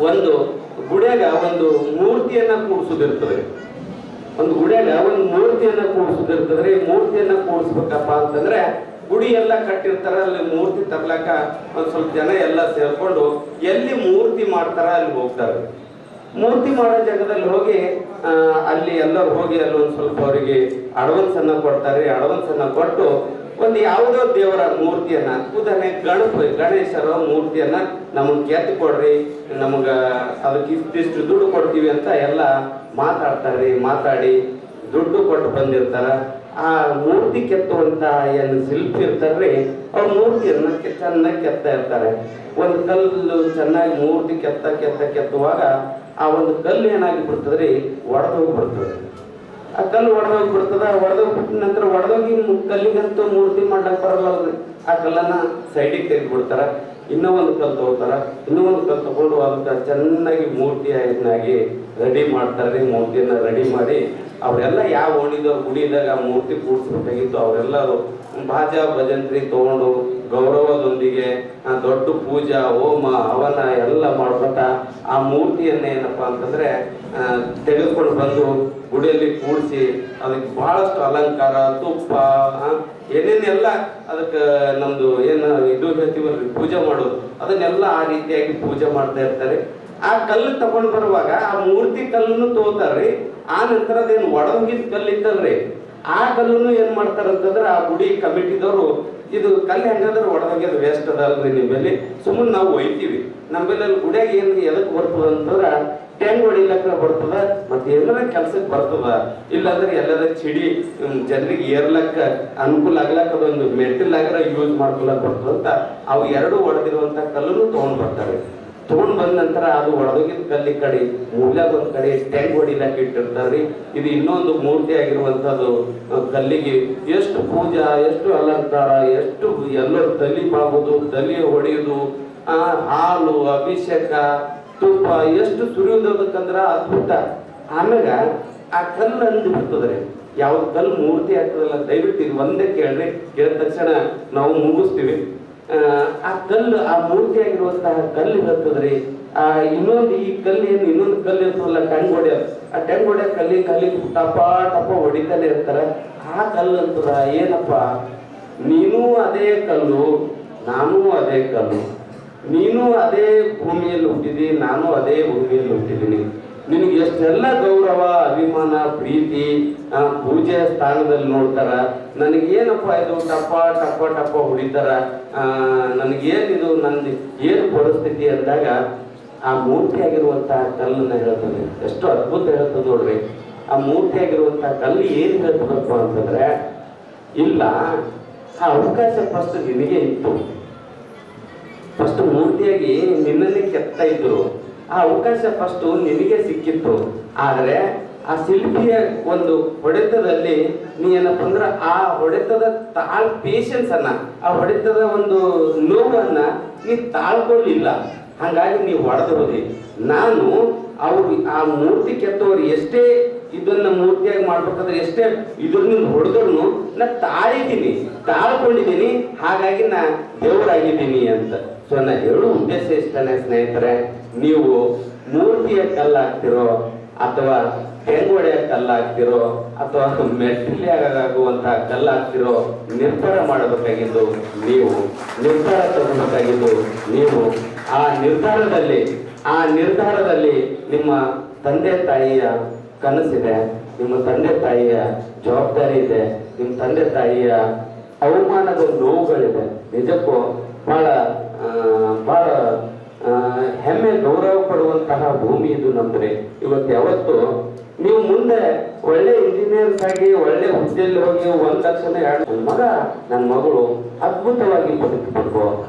ಒಂದು ಗುಡಿಯಾಗ ಒಂದು ಮೂರ್ತಿಯನ್ನ ಕೂಡಿಸೋದಿರ್ತದೆ. ಮೂರ್ತಿಯನ್ನ ಕೂಡಿಸ್ಬೇಕಪ್ಪ ಅಂತಂದ್ರೆ ಗುಡಿ ಎಲ್ಲ ಕಟ್ಟಿರ್ತಾರ, ಅಲ್ಲಿ ಮೂರ್ತಿ ತರ್ಲಕ್ಕ ಒಂದ್ ಸ್ವಲ್ಪ ಜನ ಎಲ್ಲ ಸೇರ್ಕೊಂಡು ಎಲ್ಲಿ ಮೂರ್ತಿ ಮಾಡ್ತಾರ ಅಲ್ಲಿ ಹೋಗ್ತಾರೆ. ಮೂರ್ತಿ ಮಾಡೋ ಜಾಗದಲ್ಲಿ ಹೋಗಿ ಅಲ್ಲಿ ಎಲ್ಲರೂ ಹೋಗಿ ಅಲ್ಲಿ ಒಂದ್ ಸ್ವಲ್ಪ ಅವರಿಗೆ ಅಡ್ವಾನ್ಸ್ ಅನ್ನ ಕೊಡ್ತಾರೆ. ಅಡ್ವಾನ್ಸ್ ಅನ್ನ ಕೊಟ್ಟು ಒಂದು ಯಾವುದೋ ದೇವರ ಮೂರ್ತಿಯನ್ನ, ಉದಾಹರಣೆ ಗಣೇಶರ ಮೂರ್ತಿಯನ್ನ ನಮಗ್ ಕೆತ್ತು ಕೊಡ್ರಿ, ನಮಗ ಅದಕ್ಕೆ ಇಷ್ಟಿಷ್ಟು ದುಡ್ಡು ಕೊಡ್ತೀವಿ ಅಂತ ಎಲ್ಲ ಮಾತಾಡಿ ದುಡ್ಡು ಕೊಟ್ಟು ಬಂದಿರ್ತಾರ. ಆ ಮೂರ್ತಿ ಕೆತ್ತುವಂತ ಏನು ಶಿಲ್ಪಿ ಇರ್ತಾರ್ರಿ, ಅವ್ರ ಮೂರ್ತಿಯನ್ನ ಚೆನ್ನಾಗಿ ಕೆತ್ತಾ ಇರ್ತಾರೆ. ಒಂದು ಕಲ್ಲು ಚೆನ್ನಾಗಿ ಮೂರ್ತಿ ಕೆತ್ತುವಾಗ ಆ ಒಂದು ಕಲ್ಲು ಏನಾಗಿ ಬಿಡ್ತದ್ರಿ, ಒಡೆದೋಗ್ಬಿಡ್ತದೆ. ಆ ಕಲ್ಲು ಒಡೆದೋಗ್ಬಿಟ್ಟ ನಂತರ ಒಡೆದೋಗಿ ಕಲ್ಲಿಗಂತೂ ಮೂರ್ತಿ ಮಾಡ್ಲಕ್ ಬರಲ್ಲ. ಆ ಕಲ್ಲನ್ನ ಸೈಡಿಗೆ ತೆಗೆದ್ಬಿಡ್ತಾರ. ಇನ್ನೂ ಒಂದು ಕಲ್ಲು ತಗೋತಾರ. ತಗೊಂಡು ಅದಕ್ಕೆ ಚೆನ್ನಾಗಿ ಮೂರ್ತಿಯಾಗಿ ರೆಡಿ ಮಾಡ್ತಾರೆ. ಮೂರ್ತಿಯನ್ನ ರೆಡಿ ಮಾಡಿ ಅವರೆಲ್ಲ ಯಾವ ಓಣಿದವ್ರು ಗುಡಿದಾಗ ಮೂರ್ತಿ ಕೂಡಿಸ್ಬೇಕಾಗಿತ್ತು ಅವರೆಲ್ಲರೂ ಬಾಜಾ ಭಜಂತ್ರಿ ತಗೊಂಡು ಗೌರವದೊಂದಿಗೆ ದೊಡ್ಡ ಪೂಜಾ ಹೋಮ ಹವನ ಎಲ್ಲ ಮಾಡ್ಕೊತ ಆ ಮೂರ್ತಿಯನ್ನ ಏನಪ್ಪಾ ಅಂತಂದ್ರೆ ತೆಗೆದುಕೊಂಡು ಬಂದು ಗುಡಿಯಲ್ಲಿ ಕೂಡಿಸಿ ಅದಕ್ಕೆ ಬಹಳಷ್ಟು ಅಲಂಕಾರ, ತುಪ್ಪ, ಏನೇನೆಲ್ಲ ಅದಕ್ಕೆ ನಮ್ದು ಏನು ಇದು ಹೇಳ್ತೀವಲ್ರಿ ಪೂಜೆ ಮಾಡೋದು, ಅದನ್ನೆಲ್ಲ ಆ ರೀತಿಯಾಗಿ ಪೂಜೆ ಮಾಡ್ತಾ ಇರ್ತಾರೆ. ಆ ಕಲ್ಲು ತಗೊಂಡು ಬರುವಾಗ ಆ ಮೂರ್ತಿ ಕಲ್ಲನ್ನು ತಗೋತಾರ್ರಿ. ಆ ನಂತರ ಅದೇನು ಒಡಗಿದ ಕಲ್ಲು ಇತ್ತಲ್ರಿ, ಆ ಕಲ್ಲನ್ನು ಏನ್ ಮಾಡ್ತಾರಂತಂದ್ರೆ ಆ ಗುಡಿ ಕಮಿಟಿದವರು ಇದು ಕಲ್ಲು ಹೆಂಗಂದ್ರೆ ಒಡಗೋಗ್ಯದ ವೇಸ್ಟ್ ಅದಲ್ರಿ, ನಿಮ್ಮಲ್ಲಿ ಸುಮ್ಮನೆ ನಾವು ಒಯ್ತೀವಿ, ನಮ್ಮಲ್ಲಿ ಗುಡಿಯಾಗ ಏನು ಎದಕ್ಕೆ ಬರ್ತದ ಅಂತಂದ್ರೆ ಟೆಂಗ್ ಹೊಡಿಲಕ್ಕ ಬರ್ತದ, ಮತ್ತೆ ಎಲ್ಲರ ಕೆಲ್ಸಕ್ಕೆ ಬರ್ತದ. ಇಲ್ಲಾಂದ್ರೆ ಎಲ್ಲರ ಚಿಡಿ ಜನರಿಗೆ ಏರ್ಲಕ್ಕ ಅನುಕೂಲ ಆಗ್ಲಕ್ಕ ಅದೊಂದು ಮೆಟ್ಟಿಲಾಗ್ರ ಯೂಸ್ ಮಾಡ್ಕೊಳಕ್ ಬರ್ತದ ಅಂತ ಅವು ಎರಡು ಒಡೆದಿರುವಂತ ಕಲ್ಲನ್ನು ತಗೊಂಡ್ ಬರ್ತಾರೆ. ತಗೊಂಡ್ ಬಂದ ನಂತರ ಅದು ಒಡೆದೋಗಿದ ಕಲ್ಲಿ ಕಡೆ ಮೂಲ್ಯಾಗ ಒಂದ್ ಕಡೆ ಟ್ಯಾಂಕ್ ಹೊಡಿಲಾಕ ಇಟ್ಟಿರ್ತಾರ್ರಿ. ಇದು ಇನ್ನೊಂದು ಮೂರ್ತಿ ಆಗಿರುವಂತದ್ದು ಕಲ್ಲಿಗೆ ಎಷ್ಟು ಪೂಜಾ, ಎಷ್ಟು ಅಲಂಕಾರ, ಎಷ್ಟು ಎಲ್ಲರೂ ತಲಿ ಮಾಡೋದು, ತಲಿ ಹೊಡೆಯುವುದು, ಹಾಲು, ಅಭಿಷೇಕ, ತುಪ್ಪ ಎಷ್ಟು ಸುರಿಯೋದಕ್ಕಂದ್ರ ಅದ್ಭುತ. ಆಮ್ಯಾಗ ಆ ಕಲ್ಲು ಅಂದು ಬಿಡ್ತದ್ರಿ. ಯಾವ್ದು ಕಲ್ಲು ಮೂರ್ತಿ ಆಗ್ತದಲ್ಲ, ದಯವಿಟ್ಟು ಇದು ಒಂದೇ ಕೇಳ್ರಿ, ಕೇಳಿದ ತಕ್ಷಣ ನಾವು ಮುಗಿಸ್ತೀವಿ. ಆ ಕಲ್ಲು, ಆ ಮೂರ್ತಿ ಆಗಿರುವಂತಹ ಕಲ್ಲು ಇರ್ತದ್ರಿ. ಇನ್ನೊಂದು ಈ ಕಲ್ಲು ಏನು ಇನ್ನೊಂದು ಕಲ್ಲು ಇರ್ತದಲ್ಲ, ಟೆಂಗ್ ಹೊಡ್ಯೋದು, ಆ ಟೆಂಗ್ ಹೊಡ್ಯೋ ಕಲ್ಲಿಗೆ ಟಪ ಟಪ ಹೊಡಿತಾನೆ ಇರ್ತಾರ. ಆ ಕಲ್ಲು ಅಂತದ ಏನಪ್ಪ, ನೀನು ಅದೇ ಕಲ್ಲು, ನಾನು ಅದೇ ಕಲ್ಲು, ನೀನು ಅದೇ ಭೂಮಿಯಲ್ಲಿ ಹುಟ್ಟಿದಿ, ನಾನು ಅದೇ ಭೂಮಿಯಲ್ಲಿ ಹುಟ್ಟಿದ್ದೀನಿ. ನಿನಗೆ ಎಷ್ಟೆಲ್ಲ ಗೌರವ, ಅಭಿಮಾನ, ಪ್ರೀತಿ, ಪೂಜೆಯ ಸ್ಥಾನದಲ್ಲಿ ನೋಡ್ತಾರ. ನನಗೇನಪ್ಪ ಇದು ಟಪ ಟಪ ಟಪ ಹೊಡಿತಾರ, ನನಗೇನಿದು, ನಂದು ಏನು ಪರಿಸ್ಥಿತಿ ಅಂದಾಗ ಆ ಮೂರ್ತಿ ಆಗಿರುವಂತಹ ಕಲ್ಲನ್ನ ಹೇಳ್ತದೆ. ಎಷ್ಟು ಅದ್ಭುತ ಹೇಳ್ತದೆ ನೋಡ್ರಿ. ಆ ಮೂರ್ತಿ ಆಗಿರುವಂತಹ ಕಲ್ಲು ಏನು ಹೇಳ್ತದಪ್ಪ ಅಂತಂದ್ರೆ, ಇಲ್ಲ ಆ ಅವಕಾಶ ಫಸ್ಟ್ ನಿನಗೆ ಇತ್ತು. ಫಸ್ಟ್ ಮೂರ್ತಿಯಾಗಿ ನಿನ್ನನ್ನೇ ಕೆತ್ತಾ ಇದ್ರು. ಆ ಅವಕಾಶ ಫಸ್ಟ್ ನಿನಗೆ ಸಿಕ್ಕಿತ್ತು. ಆದರೆ ಆ ಶಿಲ್ಪಿಯ ಒಂದು ಹೊಡೆತದಲ್ಲಿ ನೀ ಏನಪ್ಪ ಅಂದ್ರೆ ಆ ಹೊಡೆತದ ಪೇಷನ್ಸ್ ಅನ್ನ, ಆ ಹೊಡೆತದ ಒಂದು ನೋವನ್ನ ನೀ ತಾಳ್ಕೊಳ್ಳಿಲ್ಲ. ಹಾಗಾಗಿ ನೀವು ಹೊಡೆದಿರೋದಿ. ನಾನು ಅವ್ರು ಆ ಮೂರ್ತಿ ಕೆತ್ತವ್ರು ಎಷ್ಟೇ ಇದನ್ನ ಮೂರ್ತಿಯಾಗಿ ಮಾಡ್ಬೇಕಾದ್ರೆ ಎಷ್ಟೇ ಇದ್ರನ್ನ ಹೊಡೆದ್ರು ನಾ ತಾಳ್ಕೊಂಡಿದ್ದೀನಿ, ಹಾಗಾಗಿ ನಾ ದೇವರಾಗಿದ್ದೀನಿ ಅಂತ. ಸೊ ನಾ ಹೇಳೋ ಉದ್ದೇಶ ಇಷ್ಟನೇ ಸ್ನೇಹಿತರೆ, ನೀವು ಮೂರ್ತಿಯ ಕಲ್ಲಾಗ್ತಿರೋ ಅಥವಾ ತೆಂಗೊಡೆಯ ಕಲ್ಲಾಗ್ತಿರೋ ಅಥವಾ ಮೆಟ್ಟಿಲಿಯಾಗುವಂತಹ ಕಲ್ಲಾಗ್ತಿರೋ, ನಿರ್ಧಾರ ಮಾಡಬೇಕಾಗಿದ್ದು ನೀವು, ನಿರ್ಧಾರ ತಗೋಬೇಕಾಗಿದ್ದು ನೀವು. ಆ ನಿರ್ಧಾರದಲ್ಲಿ ನಿಮ್ಮ ತಂದೆ ತಾಯಿಯ ಕನಸಿದೆ, ನಿಮ್ಮ ತಂದೆ ತಾಯಿಯ ಜವಾಬ್ದಾರಿ ಇದೆ, ನಿಮ್ಮ ತಂದೆ ತಾಯಿಯ ಅವಮಾನದ ನೋವುಗಳಿದೆ. ನಿಜಕ್ಕೂ ಬಹಳ ಹೆಮ್ಮೆ, ಗೌರವ ಪಡುವಂತಹ ಭೂಮಿ ಇದು ನಮ್ದ್ರಿ. ಇವತ್ತು ಯಾವತ್ತು ನೀವು ಮುಂದೆ ಒಳ್ಳೆ ಇಂಜಿನಿಯರ್ಸ್ ಆಗಿ ಒಳ್ಳೆ ಹುದ್ದೆಯಲ್ಲಿ ಹೋಗಿ 1 ಲಕ್ಷ ನನ್ನ ಮಗ ನನ್ನ ಮಗಳು ಅದ್ಭುತವಾಗಿ ಬದುಕಬೇಕು,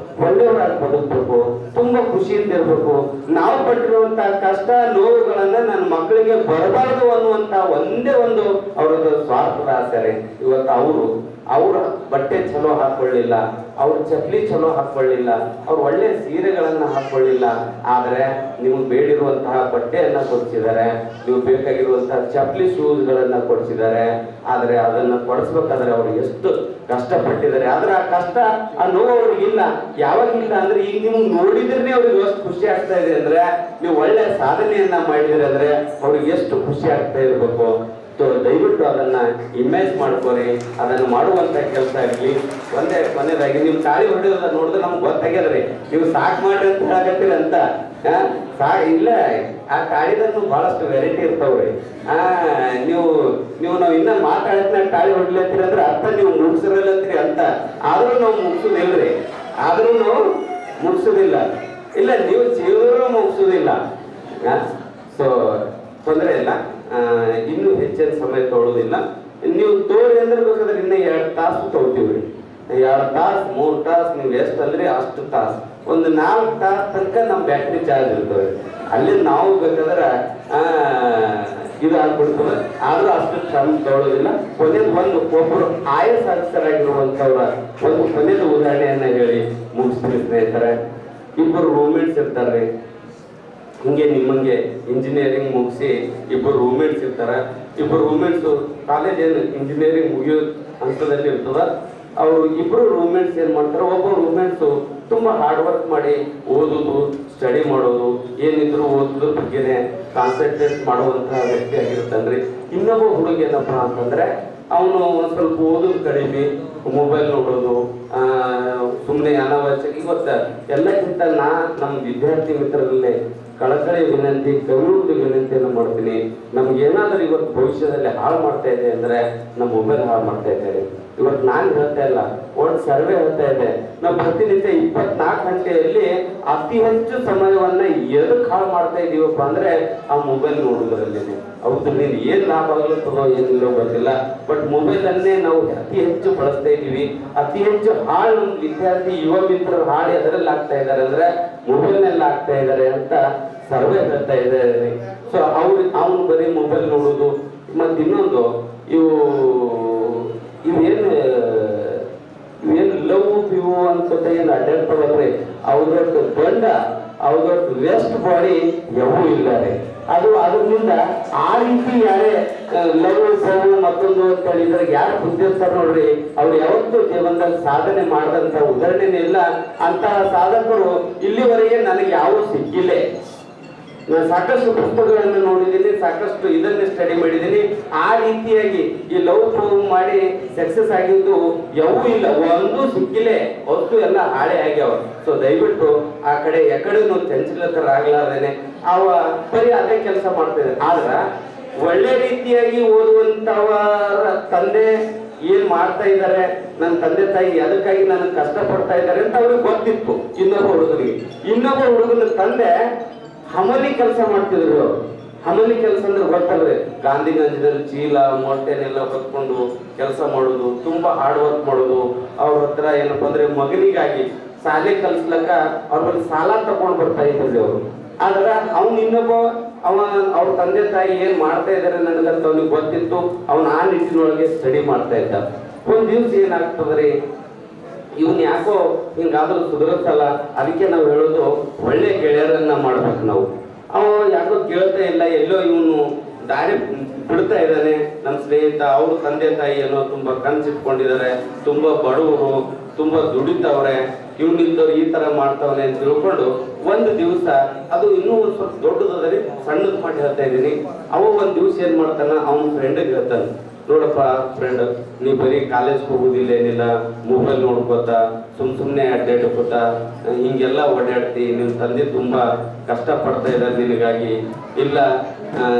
ಒಳ್ಳೆಯವರಾಗಿ ಬದುಕಬೇಕು, ತುಂಬಾ ಖುಷಿಯಿಂದ ಇರಬೇಕು, ನಾವು ಪಟ್ಟಿರುವಂತಹ ಕಷ್ಟ ನೋವುಗಳನ್ನ ನನ್ನ ಮಕ್ಕಳಿಗೆ ಬರಬಾರದು ಅನ್ನುವಂತ ಒಂದೇ ಒಂದು ಅವರದ್ದು ಸ್ವಾರ್ಥದ ಆಸೆ. ಇವತ್ತು ಅವ್ರ ಬಟ್ಟೆ ಚಲೋ ಹಾಕೊಳ್ಳಿಲ್ಲ, ಅವ್ರ ಚಪ್ಪಲಿ ಚಲೋ ಹಾಕೊಳ್ಳಿಲ್ಲ, ಅವ್ರು ಒಳ್ಳೆ ಸೀರೆಗಳನ್ನ ಹಾಕೊಳ್ಳಿಲ್ಲ, ಆದ್ರೆ ನಿಮ್ಗೆ ಬೇಡಿರುವಂತಹ ಬಟ್ಟೆಯನ್ನ ಕೊಡಿಸಿದ್ದಾರೆ, ನೀವು ಬೇಕಾಗಿರುವಂತಹ ಚಪ್ಪಲಿ ಶೂಸ್ಗಳನ್ನ ಕೊಡಿಸಿದ್ದಾರೆ. ಆದ್ರೆ ಅದನ್ನ ಕೊಡಿಸ್ಬೇಕಾದ್ರೆ ಅವ್ರು ಎಷ್ಟು ಕಷ್ಟಪಟ್ಟಿದ್ದಾರೆ. ಆದ್ರೆ ಆ ಕಷ್ಟ, ಆ ನೋವು ಅವ್ರಿಗಿಲ್ಲ. ಯಾವಾಗಿಲ್ಲ ಅಂದ್ರೆ ಈಗ ನೀವು ನೋಡಿದ್ರೆ ಅವ್ರಿಗೆ ಎಷ್ಟು ಖುಷಿ ಆಗ್ತಾ ಇದೆ ಅಂದ್ರೆ, ನೀವು ಒಳ್ಳೆ ಸಾಧನೆಯನ್ನ ಮಾಡಿದ್ರೆ ಅಂದ್ರೆ ಅವ್ರಿಗೆ ಎಷ್ಟು ಖುಷಿ ಆಗ್ತಾ ಇರ್ಬೇಕು. ದಯವಿಟ್ಟು ಅದನ್ನ ಇಮೇಜ್ ಮಾಡ್ಕೊರಿ, ಅದನ್ನ ಮಾಡುವಂತ ಕೆಲಸ ಆಗ್ಲಿ. ಕೊನೆಯದಾಗಿ ನೀವು ತಾಳಿ ಹೊಡೆಯೋದ ನೋಡಿದ್ರೆ ನಮ್ಗೆ ಗೊತ್ತಾಗ್ಯದ್ರಿ, ನೀವು ಸಾಕ್ ಮಾಡ್ರಿ ಅಂತ ಹೇಳಕತ್ತೀರಿ ಅಂತ. ಇಲ್ಲ, ಆ ತಾಳಿದನ್ನು ಬಹಳಷ್ಟು ವೆರೈಟಿ ಇರ್ತಾವ್ರಿ. ನೀವು ನಾವು ಇನ್ನ ಮಾತಾಡಿದ್ನ ತಾಳಿ ಹೊಡ್ಲತ್ತೀರಿ ಅಂದ್ರೆ ಅರ್ಥ ನೀವು ಮುಗಿಸಿರಲತ್ತೀರಿ ಅಂತ. ಆದ್ರೂ ನಾವು ಮುಗಿಸೋದಿಲ್ರಿ, ಮುಗಿಸೋದಿಲ್ಲ. ಇಲ್ಲ, ನೀವು ಜೀವನೂ ಮುಗಿಸೋದಿಲ್ಲ. ಸೊ ತೊಂದರೆ ಇಲ್ಲ, ಇನ್ನೂ ಹೆಚ್ಚಿನ ಸಮಯ ತೊಗೊಳ್ಳೋದಿಲ್ಲ. ನೀವು ತೋರಿ ಅಂದ್ರೆ ಬೇಕಾದ್ರೆ ಇನ್ನ 2 ತಾಸು ತಗೋತೀವ್ರಿ. 2 ತಾಸು 3 ತಾಸು ನೀವು ಎಷ್ಟು ಅಂದ್ರೆ ಅಷ್ಟು ತಾಸು, ಒಂದು 4 ತಾಸು ತನಕ ನಮ್ಮ ಬ್ಯಾಟ್ರಿ ಚಾರ್ಜ್ ಇರ್ತವೆ. ಅಲ್ಲಿ ನಾವು ಬೇಕಾದ್ರೆ ಇದು ಆಗ್ಬಿಡ್ತದೆ. ಆದ್ರೂ ಅಷ್ಟು ಶ್ರಮ ತಗೊಳ್ಳೋದಿಲ್ಲ. ಕೊನೆಯದು ಒಬ್ಬರು ಆಯಸ್ಸರಾಗಿರುವಂತವ್ರ ಒಂದು ಕೊನೆಯದು ಉದಾಹರಣೆಯನ್ನ ಹೇಳಿ ಮುಗಿಸ್ತೀನಿ ಸ್ನೇಹಿತರೆ. 2 ರೂಮ್ಮೇಟ್ಸ್ ಇರ್ತಾರೆ. ಹಿಂಗೆ ನಿಮ್ಮಂಗೆ ಇಂಜಿನಿಯರಿಂಗ್ ಮುಗಿಸಿ 2 ರೂಮ್ಮೇಟ್ಸ್ ಇರ್ತಾರೆ. 2 ರೂಮ್ಮೇಟ್ಸು ಕಾಲೇಜ್ ಏನು ಇಂಜಿನಿಯರಿಂಗ್ ಮುಗಿಯೋ ಹಂತದಲ್ಲಿ ಇರ್ತದ. ಅವರು 2 ರೂಮ್ಮೇಟ್ಸ್ ಏನು ಮಾಡ್ತಾರೆ, ಒಬ್ಬ ರೂಮ್ಮೇಟ್ಸು ತುಂಬಾ ಹಾರ್ಡ್ ವರ್ಕ್ ಮಾಡಿ ಓದೋದು, ಸ್ಟಡಿ ಮಾಡೋದು, ಏನಿದ್ರು ಓದೋದ್ರ ಬಗ್ಗೆನೆ ಕಾನ್ಸಂಟ್ರೇಟ್ ಮಾಡುವಂತಹ ವ್ಯಕ್ತಿ ಆಗಿರುತ್ತಲ್ರಿ. ಇನ್ನೊಬ್ಬ ಹುಡುಗ ಏನಪ್ಪ ಅಂತಂದ್ರೆ, ಅವನು ಒಂದು ಸ್ವಲ್ಪ ಓದೋದು ಕಡಿಮೆ, ಮೊಬೈಲ್ ನೋಡೋದು, ಸುಮ್ಮನೆ ಅನಾವಶ್ಯಕ. ಇವತ್ತು ಎಲ್ಲಕ್ಕಿಂತ ನಮ್ಮ ವಿದ್ಯಾರ್ಥಿ ಮಿತ್ರರಲ್ಲೇ ಕಳಕಳಿ ವಿನಂತಿ, ಕವಿಯುಕ್ತಿ ವಿನಂತಿಯನ್ನು ಮಾಡ್ತೀನಿ. ನಮ್ಗೆ ಏನಾದ್ರೂ ಇವತ್ತು ಭವಿಷ್ಯದಲ್ಲಿ ಹಾಳು ಮಾಡ್ತಾ ಇದೆ ಅಂದ್ರೆ ನಮ್ಮ ಮೊಬೈಲ್ ಹಾಳು ಮಾಡ್ತಾ ಇದ್ದಾರೆ. ಇವತ್ತು ನಾನು ಹೇಳ್ತಾ ಇಲ್ಲ, ಒಂದು ಸರ್ವೆ ಹೇಳ್ತಾ ಇದೆ, ನಾವು ಪ್ರತಿನಿತ್ಯ 24 ಗಂಟೆಯಲ್ಲಿ ಅತಿ ಹೆಚ್ಚು ಸಮಯವನ್ನ ಎದಕ್ಕೆ ಹಾಳು ಮಾಡ್ತಾ ಇದೀವಪ್ಪ ಅಂದ್ರೆ ಆ ಮೊಬೈಲ್ ನೋಡುವುದರಲ್ಲಿ. ಹೌದು, ನೀನು ಏನ್ ಲಾಭ ಆಗ್ಲತ್ತದೋ ಏನಿಲ್ಲೋ ಗೊತ್ತಿಲ್ಲ, ಬಟ್ ಮೊಬೈಲ್ ಅನ್ನೇ ನಾವು ಅತಿ ಹೆಚ್ಚು ಬಳಸ್ತಾ ಇದೀವಿ. ಅತಿ ಹೆಚ್ಚು ಹಾಳು ನಮ್ಮ ವಿದ್ಯಾರ್ಥಿ ಯುವ ಮಿತ್ರರು ಹಾಳು ಎದರಲ್ಲಿ ಆಗ್ತಾ ಇದ್ದಾರೆ ಅಂದ್ರೆ ಮೊಬೈಲ್ ನಲ್ಲಿ ಆಗ್ತಾ ಇದ್ದಾರೆ ಅಂತ ಸರ್ವೆ ಹೇಳ್ತಾ ಇದ್ದಾರೆ. ಸೊ ಅವ್ನು ಬರೀ ಮೊಬೈಲ್ ನೋಡುದು, ಮತ್ತೆ ಇನ್ನೊಂದು ಇವೇನು ಲವ್ ಇವು ಅನ್ಕೋತ ಏನು ಅಡ್ಡಾಡ್ತಾವಲ್ರಿ, ಅವ್ರದ್ದು ಗಂಡ ಅವ್ರದ್ದು ವೆಸ್ಟ್ ಬಾಡಿ ಯಾವೂ ಇಲ್ಲ ರೀ. ಅದರಿಂದ ಆ ರೀತಿ ಯಾರೇ ಲವ್ ಸವು ಮತ್ತೊಂದು ಅಂತ ಹೇಳಿದ್ರೆ ಯಾರು ಬುದ್ಧಿರ್ತಾರೆ ನೋಡ್ರಿ, ಅವ್ರು ಯಾವತ್ತೂ ಜೀವನದಲ್ಲಿ ಸಾಧನೆ ಮಾಡಿದಂತ ಉದಾಹರಣೆನೇ ಇಲ್ಲ. ಅಂತಹ ಸಾಧಕರು ಇಲ್ಲಿವರೆಗೆ ನನಗೆ ಯಾವ ಸಿಕ್ಕಿಲ್ಲ. ನಾನು ಸಾಕಷ್ಟು ಪುಸ್ತಕಗಳನ್ನು ನೋಡಿದ್ದೀನಿ, ಸಾಕಷ್ಟು ಇದನ್ನೇ ಸ್ಟಡಿ ಮಾಡಿದ್ದೀನಿ. ಆ ರೀತಿಯಾಗಿ ಈ ಲವ್ ಪ್ರೂವ್ ಮಾಡಿ ಸಕ್ಸಸ್ ಆಗಿದ್ದು ಯಾವೂ ಇಲ್ಲ, ಒಂದು ಸಿಕ್ಕಿಲೆ, ವಸ್ತು ಎಲ್ಲ ಹಾಳೆ ಆಗ್ಯಾವ. ಸೊ ದಯವಿಟ್ಟು ಆ ಕಡೆ ಎಕಡೆನೂ ಚಂಚಲತರಾಗ್ಲಾರ್ದೇನೆ ಅವ ಬರೀ ಅದೇ ಕೆಲಸ ಮಾಡ್ತಿದ್ದಾರೆ. ಆದ್ರ ಒಳ್ಳೆ ರೀತಿಯಾಗಿ ಓದುವಂತವರ ತಂದೆ ಏನ್ ಮಾಡ್ತಾ ಇದ್ದಾರೆ, ನನ್ನ ತಂದೆ ತಾಯಿ ಅದಕ್ಕಾಗಿ ನನಗೆ ಕಷ್ಟ ಪಡ್ತಾ ಇದ್ದಾರೆ ಅಂತ ಅವ್ರಿಗೆ ಗೊತ್ತಿತ್ತು. ಇನ್ನೊಬ್ಬ ಹುಡುಗನ ತಂದೆ ಹಮಲಿ ಕೆಲಸ ಮಾಡ್ತಿದ್ರು ಅವ್ರು. ಹಮಲಿ ಕೆಲಸ ಅಂದ್ರೆ ಗೊತ್ತಲ್ರಿ, ಗಾಂಧಿಗಂಜದಲ್ಲಿ ಚೀಲ ಮೊಟ್ಟೆನೆಲ್ಲ ಹೊತ್ಕೊಂಡು ಕೆಲಸ ಮಾಡೋದು, ತುಂಬಾ ಹಾರ್ಡ್ ವರ್ಕ್ ಮಾಡೋದು. ಅವ್ರ ಹತ್ರ ಏನಪ್ಪಾ ಅಂದ್ರೆ ಮಗನಿಗಾಗಿ ಶಾಲೆ ಕಲ್ಸ್ಲಕ್ಕ ಅವ್ರ ಬಳಿ ಸಾಲ ತಗೊಂಡ್ ಬರ್ತಾ ಇದ್ರಿ ಅವರು. ಆದ್ರೆ ಇನ್ನೊಬ್ಬ ಅವ್ರ ತಂದೆ ತಾಯಿ ಏನ್ ಮಾಡ್ತಾ ಇದಾರೆ ನನಗಂತ ಅವ್ನಿಗೆ ಗೊತ್ತಿತ್ತು. ಆ ನಿಟ್ಟಿನೊಳಗೆ ಸ್ಟಡಿ ಮಾಡ್ತಾ ಇದ್ದ. ಒಂದ್ ದಿವ್ಸ ಏನಾಗ್ತದ್ರಿ, ಇವನ್ ಯಾಕೋ ಹಿಂಗಾದ್ರೂ ಸುಧಾರಿಸಲ್ಲ. ಅದಕ್ಕೆ ನಾವು ಹೇಳೋದು, ಒಳ್ಳೆ ಗೆಳೆಯರನ್ನ ಮಾಡ್ಬೇಕು ನಾವು. ಅವ ಯಾಕೋ ಕೇಳ್ತಾ ಇಲ್ಲ, ಎಲ್ಲೋ ಇವನು ದಾರಿ ಬಿಡ್ತಾ ಇದ್ದಾನೆ. ನಮ್ಮ ಸ್ನೇಹಿತ ಅವ್ರ ತಂದೆ ತಾಯಿ ಏನೋ ತುಂಬಾ ಕನ್ಸಿಟ್ಕೊಂಡಿದ್ದಾರೆ, ತುಂಬಾ ಬಡವರು, ತುಂಬಾ ದುಡಿತಾವ್ರೆ, ಇವ್ನಿಲ್ದವ್ರು ಈ ತರ ಮಾಡ್ತಾವನೆ ಅಂತ ತಿಳ್ಕೊಂಡು ಒಂದು ದಿವಸ, ಅದು ಇನ್ನೂ ಒಂದು ಸ್ವಲ್ಪ ದೊಡ್ಡದಾದ್ರೆ ಸಣ್ಣದ್ ಮಾಡಿ ಹೇಳ್ತಾ ಇದ್ದೀನಿ. ಒಂದ್ ದಿವ್ಸ ಏನ್ ಮಾಡ್ತಾನ, ಅವನ ಫ್ರೆಂಡಿಗೆ ಹೇಳ್ತಾನೆ, ನೋಡಪ್ಪ ಫ್ರೆಂಡ್, ನೀ ಬರೀ ಕಾಲೇಜ್ ಹೋಗುದಿಲ್ಲ, ಏನಿಲ್ಲ, ಮೊಬೈಲ್ ನೋಡ್ಕೋತ ಸುಮ್ನೆ ಅಡ್ಡಾಡ್ಕೋತ ಹಿಂಗೆಲ್ಲ ಓಡಾಡ್ತಿ, ನಿಮ್ ತಂದೆ ತುಂಬಾ ಕಷ್ಟ ಪಡ್ತಾ ಇದ್ದಾರೆ ನಿನಗಾಗಿ, ಇಲ್ಲ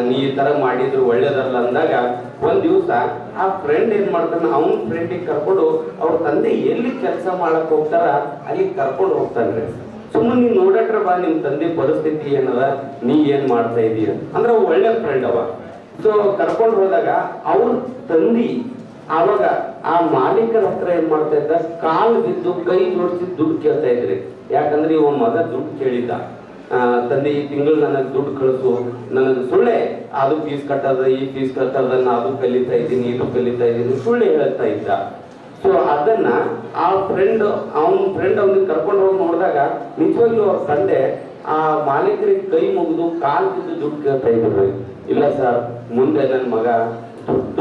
ನೀ ಈ ತರ ಮಾಡಿದ್ರು ಒಳ್ಳೇದಲ್ಲ ಅಂದಾಗ ಒಂದ್ ದಿವ್ಸ ಆ ಫ್ರೆಂಡ್ ಏನ್ ಮಾಡ್ತಾನ, ಅವನ ಫ್ರೆಂಡಿಗೆ ಕರ್ಕೊಂಡು ಅವ್ರ ತಂದೆ ಎಲ್ಲಿ ಕೆಲಸ ಮಾಡಕ್ ಹೋಗ್ತಾರ ಅಲ್ಲಿ ಕರ್ಕೊಂಡು ಹೋಗ್ತಾನ್ರಿ. ಸುಮ್ಮನೆ ನೀನ್ ನೋಡಟ್ರ ಬಾ, ನಿಮ್ ತಂದೆ ಪರಿಸ್ಥಿತಿ ಏನದ, ನೀ ಏನ್ ಮಾಡ್ತಾ ಇದೀಯ ಅಂದ್ರೆ ಒಳ್ಳೆ ಫ್ರೆಂಡ್ ಅವ. ಸೊ ಕರ್ಕೊಂಡು ಹೋದಾಗ ಅವ್ರ ತಂದಿ ಆವಾಗ ಆ ಮಾಲೀಕರ ಹತ್ರ ಏನ್ ಮಾಡ್ತಾ ಇದ್ದ, ಕಾಲು ಬಿದ್ದು ಕೈ ಜೋಡಿಸಿ ದುಡ್ಡು ಕೇಳ್ತಾ ಇದ್ರಿ. ಯಾಕಂದ್ರೆ ಇವ ಮಗ ದುಡ್ಡು ಕೇಳಿದ್ದ, ತಂದೆ ಈ ತಿಂಗಳು ನನಗೆ ದುಡ್ಡು ಕಳಿಸು, ನನಗೆ ಸುಳ್ಳೆ ಅದು ಫೀಸ್ ಕಟ್ಟದ, ಈ ಫೀಸ್ ಕಟ್ಟದ, ಅದು ಕಲಿತಾ ಇದ್ದೀನಿ, ಇದು ಕಲಿತಾ ಇದ್ದೀನಿ, ಸುಳ್ಳೆ ಹೇಳ್ತಾ ಇದ್ದ. ಸೊ ಅದನ್ನ ಆ ಅವನ ಫ್ರೆಂಡ್ ಅವ್ನಿಗೆ ಕರ್ಕೊಂಡು ಹೋಗಿ ನೋಡಿದಾಗ ನಿಜವಾಗ್ಲೂ ಅವ್ರ ತಂದೆ ಆ ಮಾಲೀಕರಿಗೆ ಕೈ ಮುಗಿದು ಕಾಲು ಬಿದ್ದು ದುಡ್ಡು ಕೇಳ್ತಾ ಇದ್ರು. ಇಲ್ಲ ಸರ್, ಮುಂದೆ ನನ್ನ ಮಗ ದೊಡ್ಡ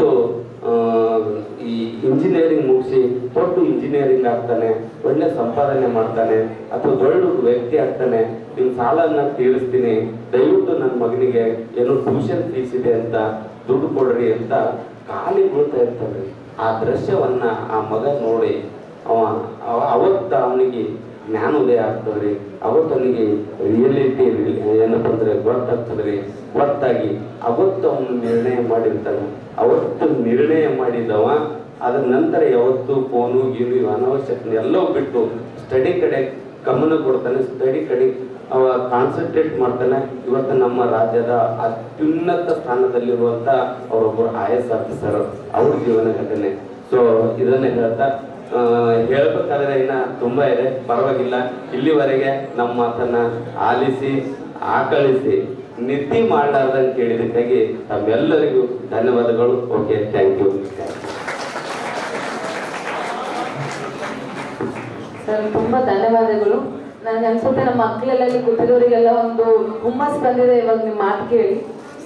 ಈ ಇಂಜಿನಿಯರಿಂಗ್ ಮುಗಿಸಿ ದೊಡ್ಡ ಇಂಜಿನಿಯರಿಂಗ್ ಆಗ್ತಾನೆ, ಒಳ್ಳೆ ಸಂಪಾದನೆ ಮಾಡ್ತಾನೆ, ಅಥವಾ ದೊಡ್ಡ ವ್ಯಕ್ತಿ ಆಗ್ತಾನೆ, ನಿಮ್ ಸಾಲನ್ನ ತೀರಿಸ್ತೀನಿ, ದಯವಿಟ್ಟು ನನ್ನ ಮಗನಿಗೆ ಏನೋ ಟ್ಯೂಷನ್ ಫೀಸ್ ಇದೆ ಅಂತ ದುಡ್ಡು ಕೊಡ್ರಿ ಅಂತ ಕಾಲಿಗೆ ಬೀಳ್ತಾ ಇರ್ತಾರೆ. ಆ ದೃಶ್ಯವನ್ನ ಆ ಮಗ ನೋಡಿ ಅವತ್ತ ಅವನಿಗೆ ಜ್ಞಾನೋದಯ ಆಗ್ತದ್ರಿ. ಅವತ್ತು ಅವನಿಗೆ ರಿಯಲಿಟಿ ಏನಪ್ಪ ಅಂದ್ರೆ ಗೊತ್ತಾಗ್ತದ್ರಿ. ಗೊತ್ತಾಗಿ ಅವತ್ತು ಅವನು ನಿರ್ಣಯ ಮಾಡಿರ್ತಾನೆ. ಅವತ್ತು ನಿರ್ಣಯ ಮಾಡಿದವ ಅದ್ರ ನಂತರ ಯಾವತ್ತು ಫೋನು ಗೀನು ಅನಾವಶ್ಯಕ ಎಲ್ಲವೂ ಬಿಟ್ಟು ಸ್ಟಡಿ ಕಡೆ ಗಮನ ಕೊಡ್ತಾನೆ, ಸ್ಟಡಿ ಕಡೆ ಅವ ಕಾನ್ಸಂಟ್ರೇಟ್ ಮಾಡ್ತಾನೆ. ಇವತ್ತು ನಮ್ಮ ರಾಜ್ಯದ ಅತ್ಯುನ್ನತ ಸ್ಥಾನದಲ್ಲಿರುವಂತ ಅವರೊಬ್ಬರು IAS ಆಫೀಸರ್, ಅವ್ರ ಜೀವನ ಘಟನೆ. ಸೊ ಇದನ್ನೇ ಹೇಳ್ತಾ ಹೇಳ್ಬೇಕಾದ್ರೆ ಇನ್ನ ತುಂಬಾ ಇದೆ, ಪರವಾಗಿಲ್ಲ. ಇಲ್ಲಿವರೆಗೆ ನಮ್ಮ ಮಾತನ್ನ ಆಲಿಸಿ ಆಕಳಿಸಿ ನಿದ್ದೆ ಮಾಡಲಾರ್ದಂಗೆ ಕೇಳಿದಕ್ಕಾಗಿ ತಮ್ಮೆಲ್ಲರಿಗೂ ಧನ್ಯವಾದಗಳು. Okay, thank you. ಸರ್, ತುಂಬಾ ಧನ್ಯವಾದಗಳು. ನನಗೆ ಅನ್ಸುತ್ತೆ ನಮ್ಮ ಮಕ್ಕಳೆಲ್ಲ ಇಲ್ಲಿ ಕೂತಿರೋರಿಗೆಲ್ಲ ಒಂದು ಹುಮ್ಮಸ್ ಬಂದಿದೆ ಇವಾಗ ನಿಮ್ಮ ಮಾತು ಕೇಳಿ.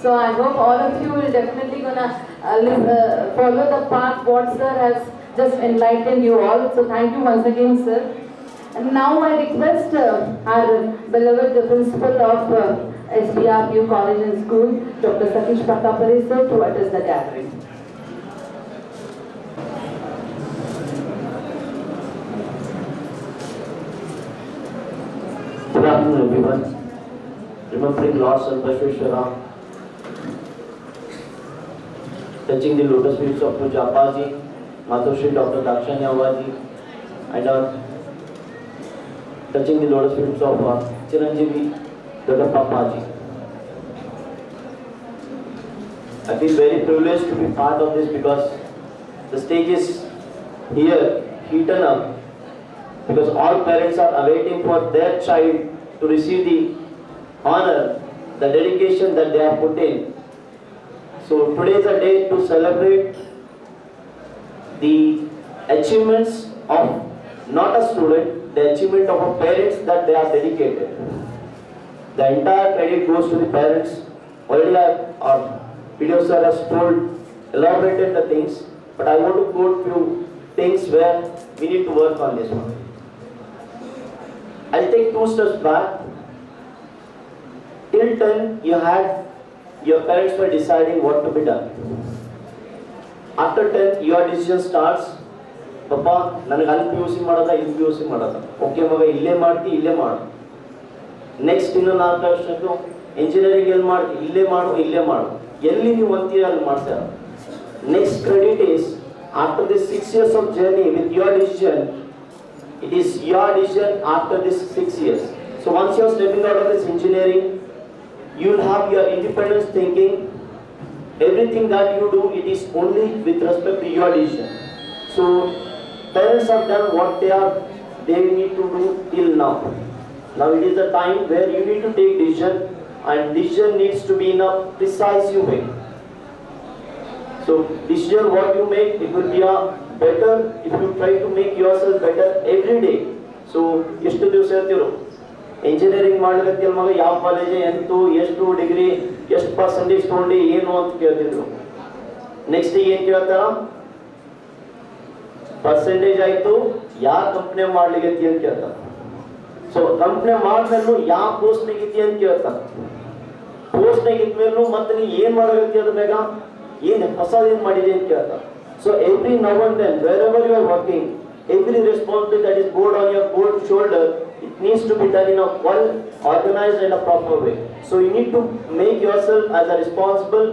So I hope all of you will definitely gonna follow the path what sir has just enlightened you all. So thank you once again, sir. And now I request our beloved principal of SBRPU College and School, Dr. Satish Patapare sir, to address the gathering. Good afternoon, everyone. Remembering Lord Sarveshwara, touching the lotus feet of Puja Appaji, Matoshri Dr. Dakshani Awaji, and touching the lotus feet of Chiranjeevi Dr. Papaji. I feel very privileged to be part of this because the stage is here, heated up, because all parents are awaiting for their child to receive the honor, the dedication that they have put in. So today is a day to celebrate the achievements of not a student, the achievement of our parents that they are dedicated. The entire credit goes to the parents. Already our video sir has elaborated the things, but I want to quote few things where we need to work on this one. I'll take 2 steps back. Till 10, your parents were deciding what to be done. After 10, your decision starts. Papa, ನನಗೆ ಅಲ್ಲಿ PUC ಮಾಡೋದಾ ಇಲ್ಲಿ PUC ಮಾಡೋದಾ? Okay ಮಗ, ಇಲ್ಲೇ ಮಾಡ್ತಿ, ಇಲ್ಲೇ ಮಾಡು. ನೆಕ್ಸ್ಟ್ ಇನ್ನು 4 ವರ್ಷಕ್ಕೂ ಇಂಜಿನಿಯರಿಂಗ್ ಎಲ್ಲಿ ಮಾಡ್ತಿ, ಇಲ್ಲೇ ಮಾಡು, ಇಲ್ಲೇ ಮಾಡು. ಎಲ್ಲಿ ನೀವು ಅಂತೀರ ಅಲ್ಲಿ ಮಾಡ್ತೀರ. Next credit is after this 6 years of journey with your decision, it is your decision after this 6 years. So once you are stepping out of this engineering, you will have your independence thinking. Everything that you do, it is only with respect to your decision. So parents have done what they need to do till now. Now it is the time where you need to take decision, and decision needs to be in a precise way. So decision what you make, it will be a better if you try to make yourself better every day. So ಎಷ್ಟು ದಿವಸ ಹೇಳ್ತಿರೋ engineering ಮಾಡ್ಲಿಕ್ಕೆ ಮಗ ಯಾವ college ಎಂತು ಎಷ್ಟು degree ಎಷ್ಟು percentage ತೊಗೊಂಡು ಏನು ಅಂತ ಕೇಳ್ತಿದ್ರು. ನೆಕ್ಸ್ಟ್ ಏನು ಕೇಳ್ತಾರ, ಪರ್ಸೆಂಟೇಜ್ ಆಯ್ತು ಯಾವ ಕಂಪ್ನಿ ಮಾಡ್ಲಿಕ್ಕೆ ಅಂತ ಕೇಳ್ತಾರ. ಸೊ ಕಂಪ್ನಿ ಮಾಡಿದ್ಮೇಲೂ ಯಾವ ಪೋಸ್ಟ್ನಾಗ ಇದ್ದಿ ಅಂತ ಕೇಳ್ತಾರ. ಪೋಸ್ಟ್ನಾಗ ಇದ್ಮೇಲೂ ಮತ್ತೆ ನೀ ಏನ್ ಮಾಡೋಗತ್ತಿ ಅದ್ರ ಮ್ಯಾಗ ಏನು ಹೊಸದು ಏನು ಮಾಡಿದೆ ಅಂತ ಕೇಳ್ತಾರ. So every now and then where you are working, every responsibility that is put on your shoulder, it needs to be done in a well organized and a proper way. So you need to make yourself as a responsible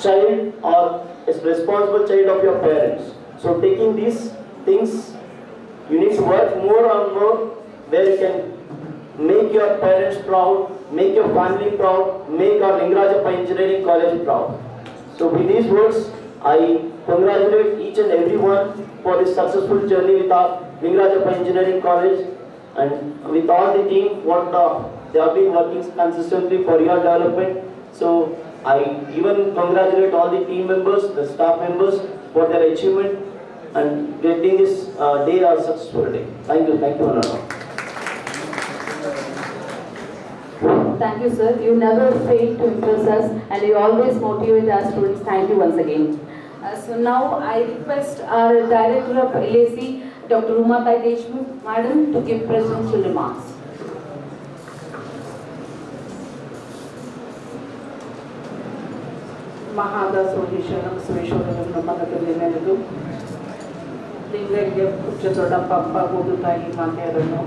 child or a responsible child of your parents. So taking these things, you need to work more and more where you can make your parents proud, make your family proud, make our Lingarajappa Engineering College proud. So with these words, I congratulate each and everyone for this successful journey with our Lingarajappa Engineering College, and with all the team they have been working consistently for your development. So I even congratulate all the team members, the staff members for their achievement and getting this day a successful day. Thank you, Anand. Thank you, sir. You never fail to impress us, and you always motivate our students. Thank you once again. So now I request our Director of LAC, Dr. Rumatai Deshmukh, Madam, to give presidential remarks. ಮಹಾದಾಸೋಹಿ ಶರಣಬಸವೇಶ್ವರರನ್ನು ಮನದಲ್ಲಿ ನೆನೆದು ಲಿಂಗೈಕ್ಯ ಪೂಜ್ಯ ದೊಡ್ಡಪ್ಪ ಅಪ್ಪ ಗೋದುತಾಯಿ ಮಾತೆಯರನ್ನು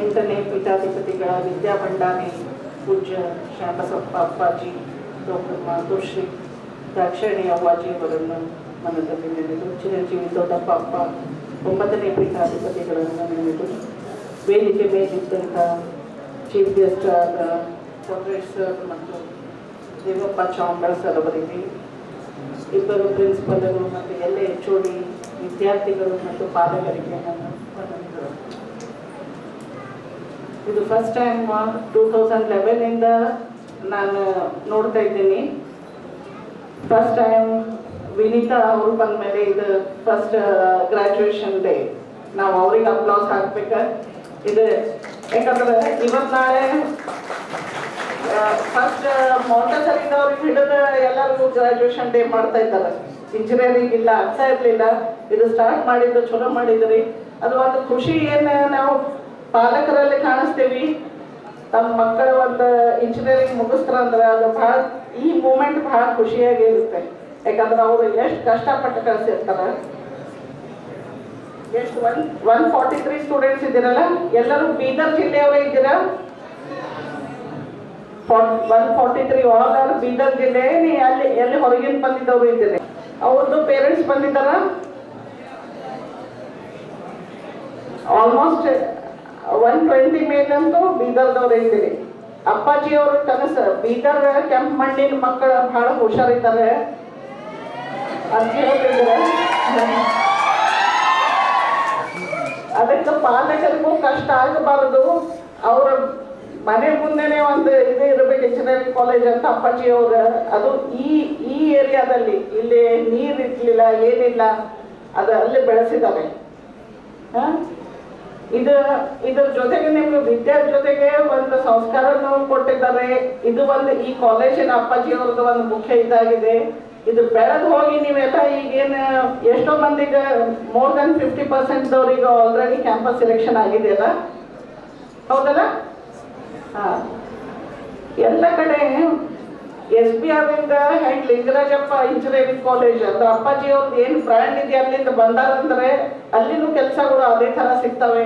8ನೇ ಪೀಠಾಧಿಪತಿಗಳ ವಿದ್ಯಾಭಂಡಾರಿ ಪೂಜ್ಯ ಶರಣಬಸಪ್ಪ ಅಪ್ಪಾಜಿ, doctor Matoshri Dakshayani ಅವ್ವಾಜಿ ಅವರನ್ನು ಮನದಲ್ಲಿ ನೆನೆದು ಚಿರಂಜೀವಿ ದೊಡ್ಡಪ್ಪ ಅಪ್ಪ 9ನೇ ಪೀಠಾಧಿಪತಿಗಳನ್ನು ನೆನೆದು ವೇದಿಕೆ ಮೇಲಿದ್ದಂಥ ಚೀಫ್ ಗೆಸ್ಟ್ ಆದ ಕೊಟ್ರೇಶ್ ಸರ್ ಮತ್ತು ದೇವಪ್ಪ ಚಾಂಬರ್ ಸರ್ ಅವರಿಗೆ, ಇಬ್ಬರು ಪ್ರಿನ್ಸಿಪಲ್ಗಳು ಮತ್ತು ಎಲ್ಲ HOD, ವಿದ್ಯಾರ್ಥಿಗಳು ಮತ್ತು ಪಾಲಕರಿಗೆ ನನ್ನ ವಂದನೆಗಳು. ಇದು ಫಸ್ಟ್ ಟೈಮ್ 2011ಇಂದ ನಾನು ನೋಡ್ತಾ ಇದ್ದೀನಿ. ಫಸ್ಟ್ ಟೈಮ್ ವಿನೀತಾ ಅವರು ಬಂದ ಮೇಲೆ ಇದು ಫಸ್ಟ್ ಗ್ರ್ಯಾಜುಯೇಷನ್ ಡೇ. ನಾವು ಅವ್ರಿಗೆ ಅಪ್ಲಾಸ್ ಹಾಕ್ಬೇಕು. ಇದು ಯಾಕಂದ್ರೆ ಇವತ್ತು ನಾಳೆ ಫಸ್ಟ್ ಮಾಂಟೆಸರಿದವ್ರಿಗೆ ಹಿಡಿದು ಎಲ್ಲರಿಗೂ ಗ್ರ್ಯಾಜುಯೇಷನ್ ಡೇ ಮಾಡ್ತಾ ಇದ್ದಾರೆ. ಇಂಜಿನಿಯರಿಂಗ್ ಇಲ್ಲ, ಆಗ್ತಾ ಇರಲಿಲ್ಲ. ಇದು ಸ್ಟಾರ್ಟ್ ಮಾಡಿದ್ದು ಚಲೋ ಮಾಡಿದ್ರಿ. ಅದು ಒಂದು ಖುಷಿ ಏನು ನಾವು ಪಾಲಕರಲ್ಲಿ ಕಾಣಿಸ್ತೀವಿ. ತಮ್ಮ ಮಕ್ಕಳ ಒಂದು ಇಂಜಿನಿಯರಿಂಗ್ ಮುಗಿಸ್ತಾರಂದ್ರೆ ಅದು ಭಾಳ, ಈ ಮೂಮೆಂಟ್ ಭಾಳ ಖುಷಿಯಾಗಿ ಇರುತ್ತೆ. ಯಾಕಂದ್ರೆ ಅವರು ಎಷ್ಟು ಕಷ್ಟಪಟ್ಟು ಕಳಿಸಿರ್ತಾರೆ. ಎಷ್ಟು 143 ಸ್ಟೂಡೆಂಟ್ಸ್ ಇದ್ದೀರಲ್ಲ, ಎಲ್ಲರೂ ಬೀದರ್ ಜಿಲ್ಲೆಯವರೇ ಇದ್ದೀರಾ? 143 ಆಲ್ ಆರ್ ಬೀದರ್ ಜಿಲ್ಲೆ. ಎಲ್ಲಿ ಹೊರಗಿನ ಬಂದಿದ್ದವರು ಇದ್ದೀರಿ? ಅವ್ರದ್ದು ಪೇರೆಂಟ್ಸ್ ಬಂದಿದ್ದಾರ? ಆಲ್ಮೋಸ್ಟ್ 120 ಮೇಲಂತೂ ಬೀದರ್ದವ್ರು ಇದ್ದೀರಿ. ಅಪ್ಪಾಜಿ ಅವ್ರ ಕನಸು ಬೀದರ್ ಕೆಂಪು ಮಣ್ಣಿನ ಮಕ್ಕಳು ಬಹಳ ಹುಷಾರಿದ್ದಾರೆ ಅಂತ ಹೇಳ್ತಿದ್ರೆ ಅದಕ್ಕೆ ಪಾಲಕರಿಗೂ ಕಷ್ಟ ಆಗಬಾರದು. ಅವ್ರ ಮನೆ ಮುಂದೆನೆ ಒಂದು ಇದು ಇರಬೇಕು ಇಂಜಿನಿಯರಿಂಗ್ ಕಾಲೇಜ್ ಅಂತ ಅಪ್ಪಾಜಿ ಅವ್ರ. ಅದು ಈ ಏರಿಯಾದಲ್ಲಿ ಇಲ್ಲಿ ನೀರು ಇರ್ಲಿಲ್ಲ, ಏನಿಲ್ಲ, ಅದು ಅಲ್ಲಿ ಬೆಳೆಸಿದ್ದಾರೆ. ಇದ್ರ ಜೊತೆಗೆ ನಿಮ್ಗೆ ವಿದ್ಯೆ ಜೊತೆಗೆ ಒಂದು ಸಂಸ್ಕಾರನೂ ಕೊಟ್ಟಿದ್ದಾರೆ. ಇದು ಒಂದು ಈ ಕಾಲೇಜಿನ ಅಪ್ಪಾಜಿ ಅವ್ರದ್ದು ಒಂದು ಮುಖ್ಯ ಇದಾಗಿದೆ. ಇದು ಬೆಳೆದು ಹೋಗಿ ನೀವೆಲ್ಲ ಈಗೇನು ಎಷ್ಟೋ ಮಂದಿಗೆ ಮೋರ್ ದನ್ 50% ಈಗ ಆಲ್ರೆಡಿ ಕ್ಯಾಂಪಸ್ ಸೆಲೆಕ್ಷನ್ ಆಗಿದೆಯಲ್ಲ, ಹೌದಲ್ಲ? ಎಲ್ಲ ಕಡೆ SBR ಇಂದ ಹೆಂಗ್ ಲಿಂಗರಾಜಪ್ಪ ಇಂಜಿನಿಯರಿಂಗ್ ಕಾಲೇಜ್ ಅದು ಅಪ್ಪಾಜಿ ಅವ್ರದ್ದು ಏನು ಬ್ರ್ಯಾಂಡ್ ಇದೆ ಅಲ್ಲಿಂದ ಬಂದಾರಂದ್ರೆ ಅಲ್ಲಿನೂ ಕೆಲಸಗಳು ಅದೇ ತರ ಸಿಗ್ತವೆ.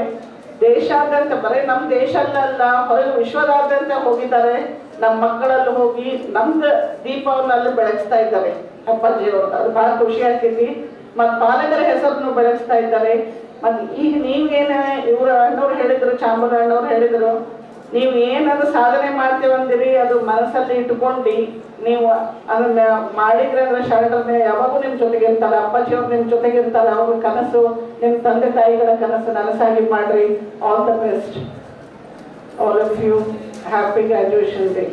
ದೇಶಾದ್ಯಂತ, ಬರೀ ನಮ್ಮ ದೇಶಲ್ಲಲ್ಲ, ಹೊರಗೆ ವಿಶ್ವದಾದ್ಯಂತ ಹೋಗಿದ್ದಾರೆ. ನಮ್ಮ ಮಕ್ಕಳಲ್ಲಿ ಹೋಗಿ ನಮ್ದು ದೀಪವನ್ನು ಅಲ್ಲಿ ಬೆಳಗಿಸ್ತಾ ಇದ್ದಾರೆ ಅಪ್ಪಾಜಿ ಅವರು. ಅದು ಬಹಳ ಖುಷಿ ಆಗ್ತೈತಿ. ಮತ್ತು ಪಾಲಕರ ಹೆಸರನ್ನು ಬೆಳಗಿಸ್ತಾ ಇದ್ದಾರೆ. ಮತ್ತು ಈಗ ನೀವೇನು ಇವರು ಅಣ್ಣವ್ರು ಹೇಳಿದ್ರು, ಚಾಮರ ಅಣ್ಣವ್ರು ಹೇಳಿದ್ರು, ನೀವು ಏನದು ಸಾಧನೆ ಮಾಡ್ತೀವಂದಿರಿ ಅದು ಮನಸ್ಸಲ್ಲಿ ಇಟ್ಕೊಂಡು ನೀವು ಅದನ್ನ ಮಾಡಿದ್ರೆ ಅಂದ್ರೆ ಶರಣರನ್ನ ಯಾವಾಗೂ ನಿಮ್ಮ ಜೊತೆಗೆ ಇರ್ತಾರೆ. ಅಪ್ಪಾಜಿ ಅವ್ರು ನಿಮ್ಮ ಜೊತೆಗೆ ಇರ್ತಾರೆ. ಅವ್ರ ಕನಸು ನಿಮ್ಮ ತಂದೆ ತಾಯಿಗಳ ಕನಸು ನನಸಾಗಿ ಮಾಡ್ರಿ. All the best all of you. Happy graduation day.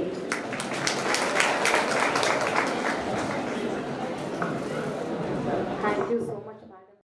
Thank you so much.